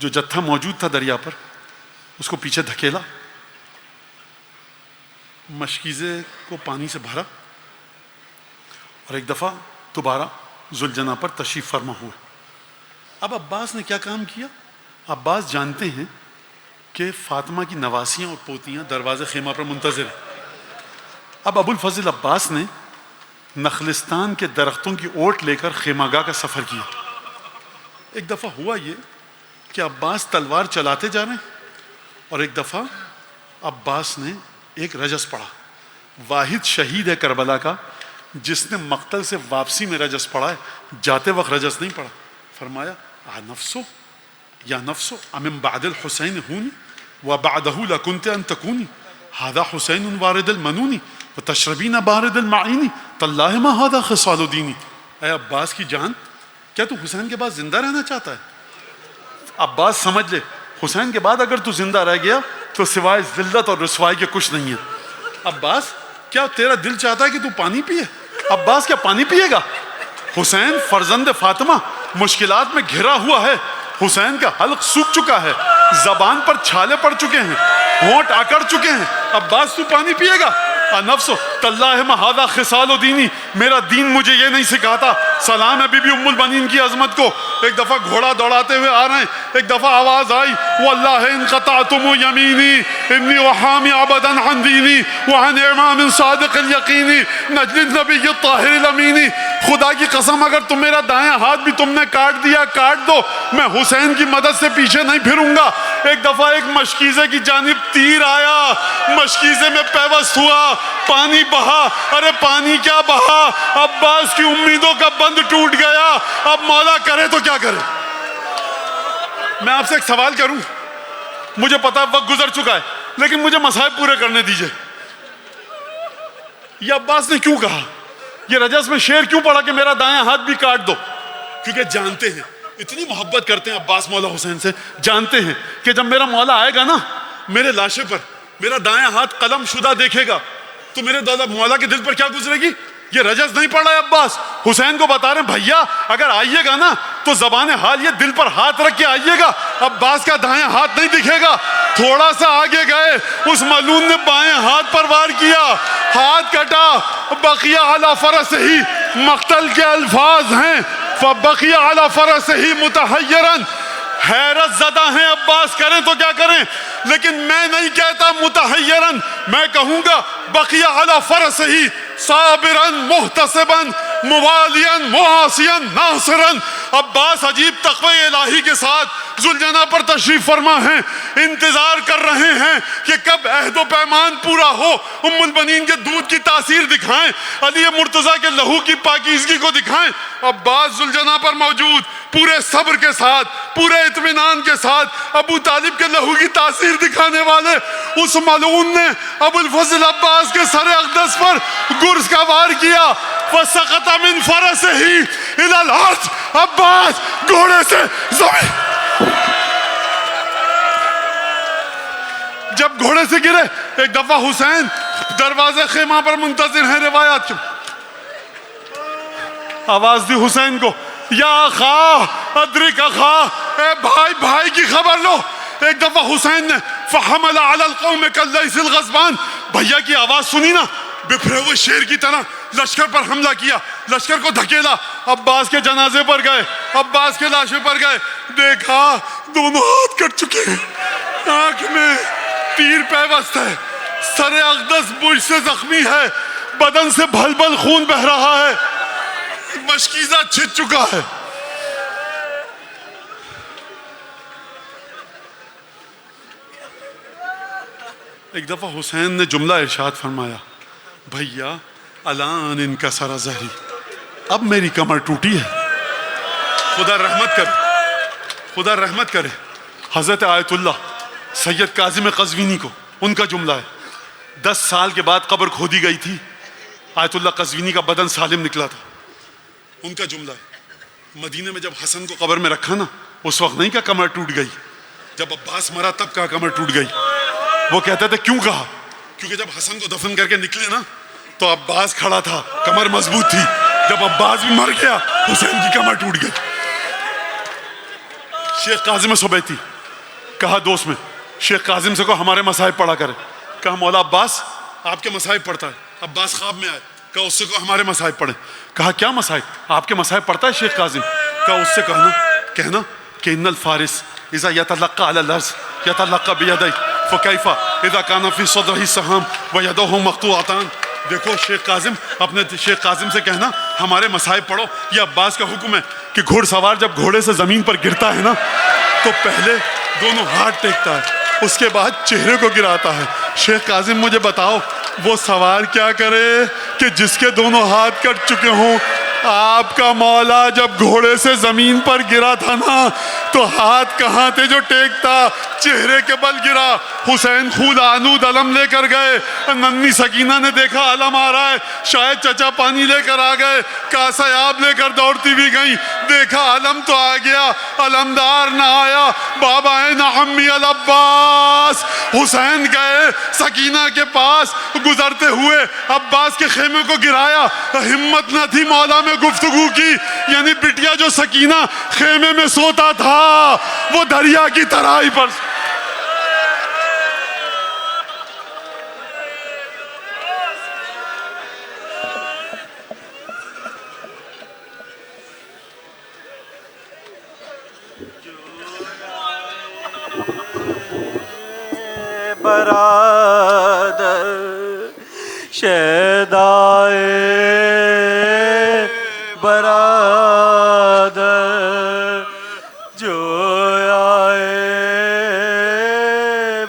جو جتھا موجود تھا دریا پر اس کو پیچھے دھکیلا, مشکیزے کو پانی سے بھرا اور ایک دفعہ دوبارہ ذوالجناح پر تشریف فرما ہوئے. اب عباس نے کیا کام کیا؟ عباس جانتے ہیں کہ فاطمہ کی نواسیاں اور پوتیاں دروازے خیمہ پر منتظر ہیں. اب ابو الفضل عباس نے نخلستان کے درختوں کی اوٹ لے کر خیمہ گاہ کا سفر کیا. ایک دفعہ ہوا یہ کہ عباس تلوار چلاتے جا رہے ہیں اور ایک دفعہ عباس نے ایک رجس پڑھا. واحد شہید ہے کربلا کا جس نے مقتل سے واپسی میں رجس پڑھا ہے, جاتے وقت رجس نہیں پڑھا. فرمایا نفسو یا نفسو امن بعد الحسین ہونی وبعدہ لکنت ان تکونی هذا حسین وارد المنونی وتشربین بارد المعینی تاللہ ما هذا خصال دینی. اے عباس کی جان, کیا تو حسین کے بعد زندہ رہنا چاہتا ہے؟ عباس سمجھ لے, حسین کے بعد اگر تو زندہ رہ گیا تو سوائے ذلت اور رسوائی کے کچھ نہیں ہے. عباس کیا تیرا دل چاہتا ہے کہ تو پانی پیے؟ عباس کیا پانی پیے گا؟ حسین فرزند فاطمہ مشکلات میں گھرا ہوا ہے, حسین کا حلق سوکھ چکا ہے, زبان پر چھالے پڑ چکے ہیں, ہونٹ اکڑ چکے ہیں. عباس تو پانی پیے گا؟ نفسو تاللہ ما ھذا خصال دینی, میرا دین مجھے یہ نہیں سکھاتا. سلام ہے بی بی ام البنین کی عظمت کو. ایک دفعہ گھوڑا دوڑاتے ہوئے آ رہے ہیں, ایک دفعہ آواز آئی واللہ ان قطعتم یمینی انی وحامی ابدا عن دینی وعن امام صادق الیقینی نجل النبی الطاہر الامینی. خدا کی قسم اگر تم میرا دائیں ہاتھ بھی تم نے کاٹ دیا کاٹ دو, میں حسین کی مدد سے پیچھے نہیں پھروں گا. ایک دفعہ ایک مشکیزے کی جانب تیر آیا, مشکیزے میں پیوست ہوا, پانی بہا. ارے پانی کیا بہا, عباس کی امیدوں کا بند ٹوٹ گیا. اب مولا کرے تو کیا کرے. میں آپ سے ایک سوال کروں, مجھے پتا وقت گزر چکا ہے لیکن مجھے مصائب پورے کرنے دیجئے. یہ عباس نے کیوں کہا, یہ رجس میں شعر کیوں پڑھا کہ میرا دائیں ہاتھ بھی کاٹ دو؟ کیونکہ جانتے ہیں, اتنی محبت کرتے ہیں عباس مولا حسین سے, جانتے ہیں کہ جب میرا مولا آئے گا نا میرے لاشے پر میرا دائیں ہاتھ قلم شدہ دیکھے گا تو میرے دادا مولا کے دل پر کیا گزرے گی. یہ رجس نہیں پڑھ رہا ہے عباس, حسین کو بتا رہے ہیں بھیا اگر آئیے گا نا تو زبان حال یہ دل پر ہاتھ رکھ کے آئیے گا. عباس کا دائیں ہاتھ نہیں دکھے گا. تھوڑا سا آگے گئے, اس ملعون نے بائیں ہاتھ پر وار کیا, ہاتھ کٹا. بقیہ علی فرسہ, مقتل کے الفاظ ہیں فبقیہ علی فرسہ متحیرا, حیرت زدہ ہیں عباس, کریں تو کیا کریں. لیکن میں نہیں کہتا متحیرا, میں کہوں گا بقیہ علی فرسہ صابرا محتسبا موالیا معاصیا ناصرا. عباس عجیب تقوی الہی کے ساتھ ذوالجناح پر تشریف فرما ہیں, انتظار کر رہے ہیں کہ کب عہد و پیمان پورا ہو, ام البنین کے دودھ کی تاثیر دکھائیں, علی مرتضیٰ کے لہو کی پاکیزگی کو دکھائیں. عباس ذوالجناح پر موجود پورے صبر کے ساتھ پورے اطمینان کے ساتھ ابو طالب کے لہو کی تاثیر دکھانے والے اس ملعون نے ابو الفضل عباس کے سر اقدس پر گرز کا وار کیا. فسقط من فرسہ الی الارض, عباس گھوڑے سے زمین, جب گھوڑے سے گرے ایک دفعہ حسین دروازے خیمہ پر منتظر ہیں. روایات کی آواز دی حسین کو, یا اخا ادرک اخا, اے بھائی بھائی کی خبر لو. ایک دفعہ حسین نے فحمل علی القوم کاللیث الغضبان, بھیا کی آواز سنی نا, بپھرے ہوئے شیر کی طرح لشکر پر حملہ کیا, لشکر کو دھکیلا. عباس کے جنازے پر گئے, عباس کے لاشے پر گئے, دیکھا دونوں ہاتھ کٹ چکے ہیں, آنکھ میں تیر پیوست ہے, سر اقدس برج سے زخمی ہے, بدن سے بھل بھل خون بہ رہا ہے, مشکیزہ چھٹ چکا ہے. ایک دفعہ حسین نے جملہ ارشاد فرمایا, بھیا الان انکسر ظہری, اب میری کمر ٹوٹی ہے, خدا رحمت کرے, خدا رحمت کرے. حضرت آیت اللہ سید کاظم قزوینی کو, ان کا جملہ ہے, 10 سال کے بعد قبر کھودی گئی تھی, آیت اللہ قزوینی کا بدن سالم نکلا تھا. ان کا جملہ ہے, مدینے میں جب حسن کو قبر میں رکھا نا اس وقت نہیں کہا کمر ٹوٹ گئی, جب عباس مرا تب کہا کمر ٹوٹ گئی. وہ کہتے تھے کیوں کہا, کیونکہ جب حسن کو دفن کر کے نکلے نا تو عباس کھڑا تھا, کمر مضبوط تھی. جب عباس بھی مر گیا حسین کی کمر ٹوٹ گئی. شیخ کاظم سبیتی کہا دوست میں, شیخ کاظم سے کو ہمارے مصائب پڑھا کرے. کہا مولا عباس آپ کے مصائب پڑھتا ہے. عباس خواب میں آئے, کہا اس سے کو ہمارے مصائب پڑھیں. کہا کیا مصائب, آپ کے مصائب پڑھتا ہے شیخ کاظم. کہا اس سے کہنا کہ ان الفارس اذا یتلقى علی الارض یتلقى بیدی فکیف اذا کان فی صدرہ سہام ویدہ مقطوعتان. دیکھو شیخ کاظم، اپنے شیخ کاظم سے کہنا ہمارے مصائب پڑھو. یہ عباس کا حکم ہے کہ گھوڑ سوار جب گھوڑے سے زمین پر گرتا ہے نا تو پہلے دونوں ہاتھ ٹیکتا ہے، اس کے بعد چہرے کو گراتا ہے. شیخ کاظم مجھے بتاؤ وہ سوار کیا کرے کہ جس کے دونوں ہاتھ کٹ چکے ہوں؟ آپ کا مولا جب گھوڑے سے زمین پر گرا تھا نا تو ہاتھ کہاں تھے جو ٹیکتا؟ چہرے کے بل گرا. حسین خود آنود علم لے کر گئے، ننھی سکینہ نے دیکھا علم آ رہا ہے، شاید چچا پانی لے کر آ گئے، کاسا آب لے کر دوڑتی بھی گئیں، دیکھا علم تو آ گیا، علمدار نہ آیا. بابا اے نہ عمی العباس. حسین گئے سکینہ کے پاس، گزرتے ہوئے عباس کے خیمے کو گرایا. ہمت نہ تھی مولا میں گفتگو کی، یعنی بٹیا جو سکینہ خیمے میں سوتا تھا وہ دریا کی ترائی پر. برادر شیدائے برادر جو آئے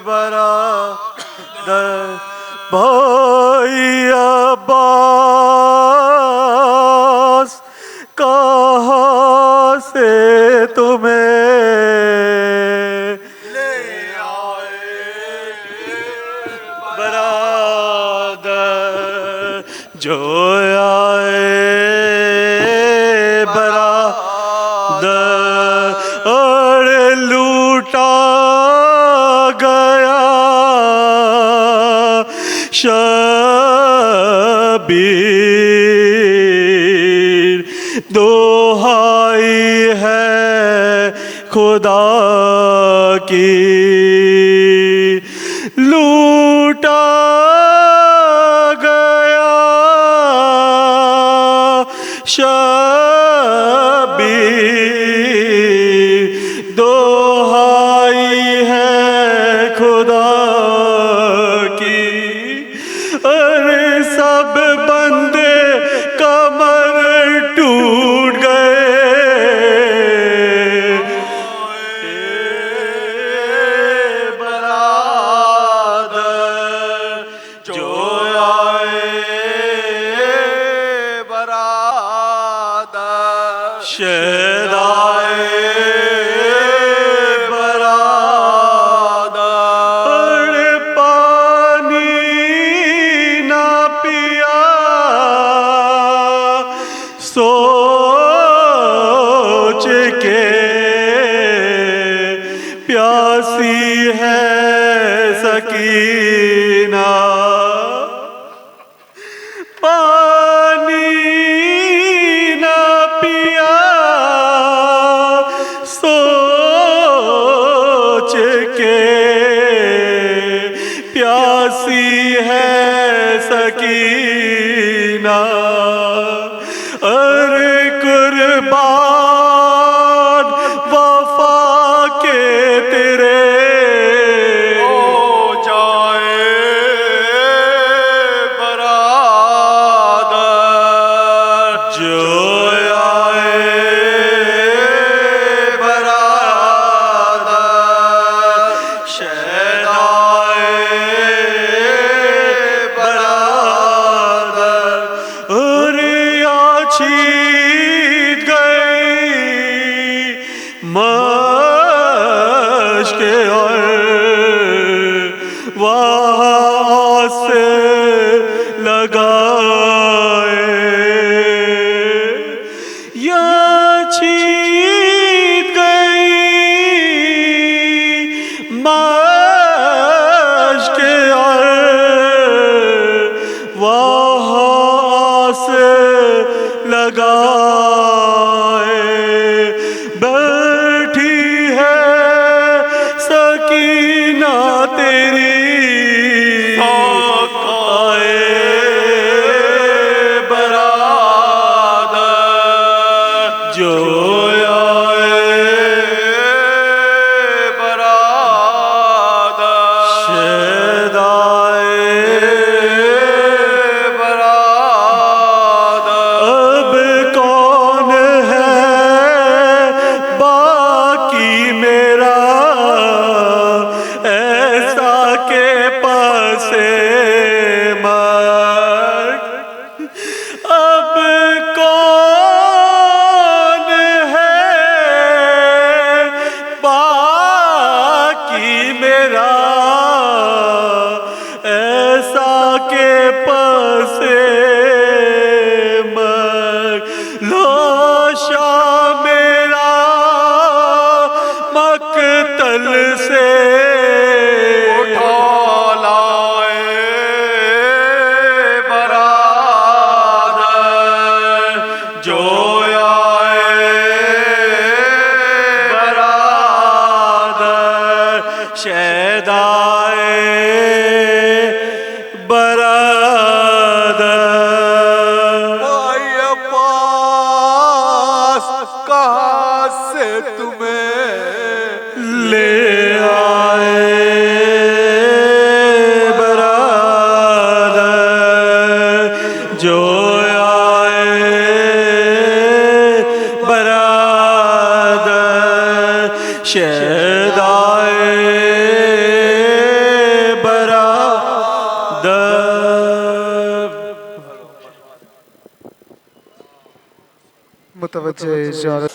برادر بھائی عباس کہاں سے تمہیں جو آئے برادر اور لوٹا گیا شبیر. دہائی ہے خدا کی لوٹا شبیر. دہائی ہے خدا کی. ارے سب بندے کمر ٹوٹ گئے. برادر جو شیدائے برادر پانی نہ پیا سوچ کے پیاسی ہے سکینہ. پیاسی ہے سکینہ. ارے قربان وفا کے تیرے ہو جائے سے تمہیں لے آئے برادر جو آئے برادر شہد آئے برادر متوجہ اشارت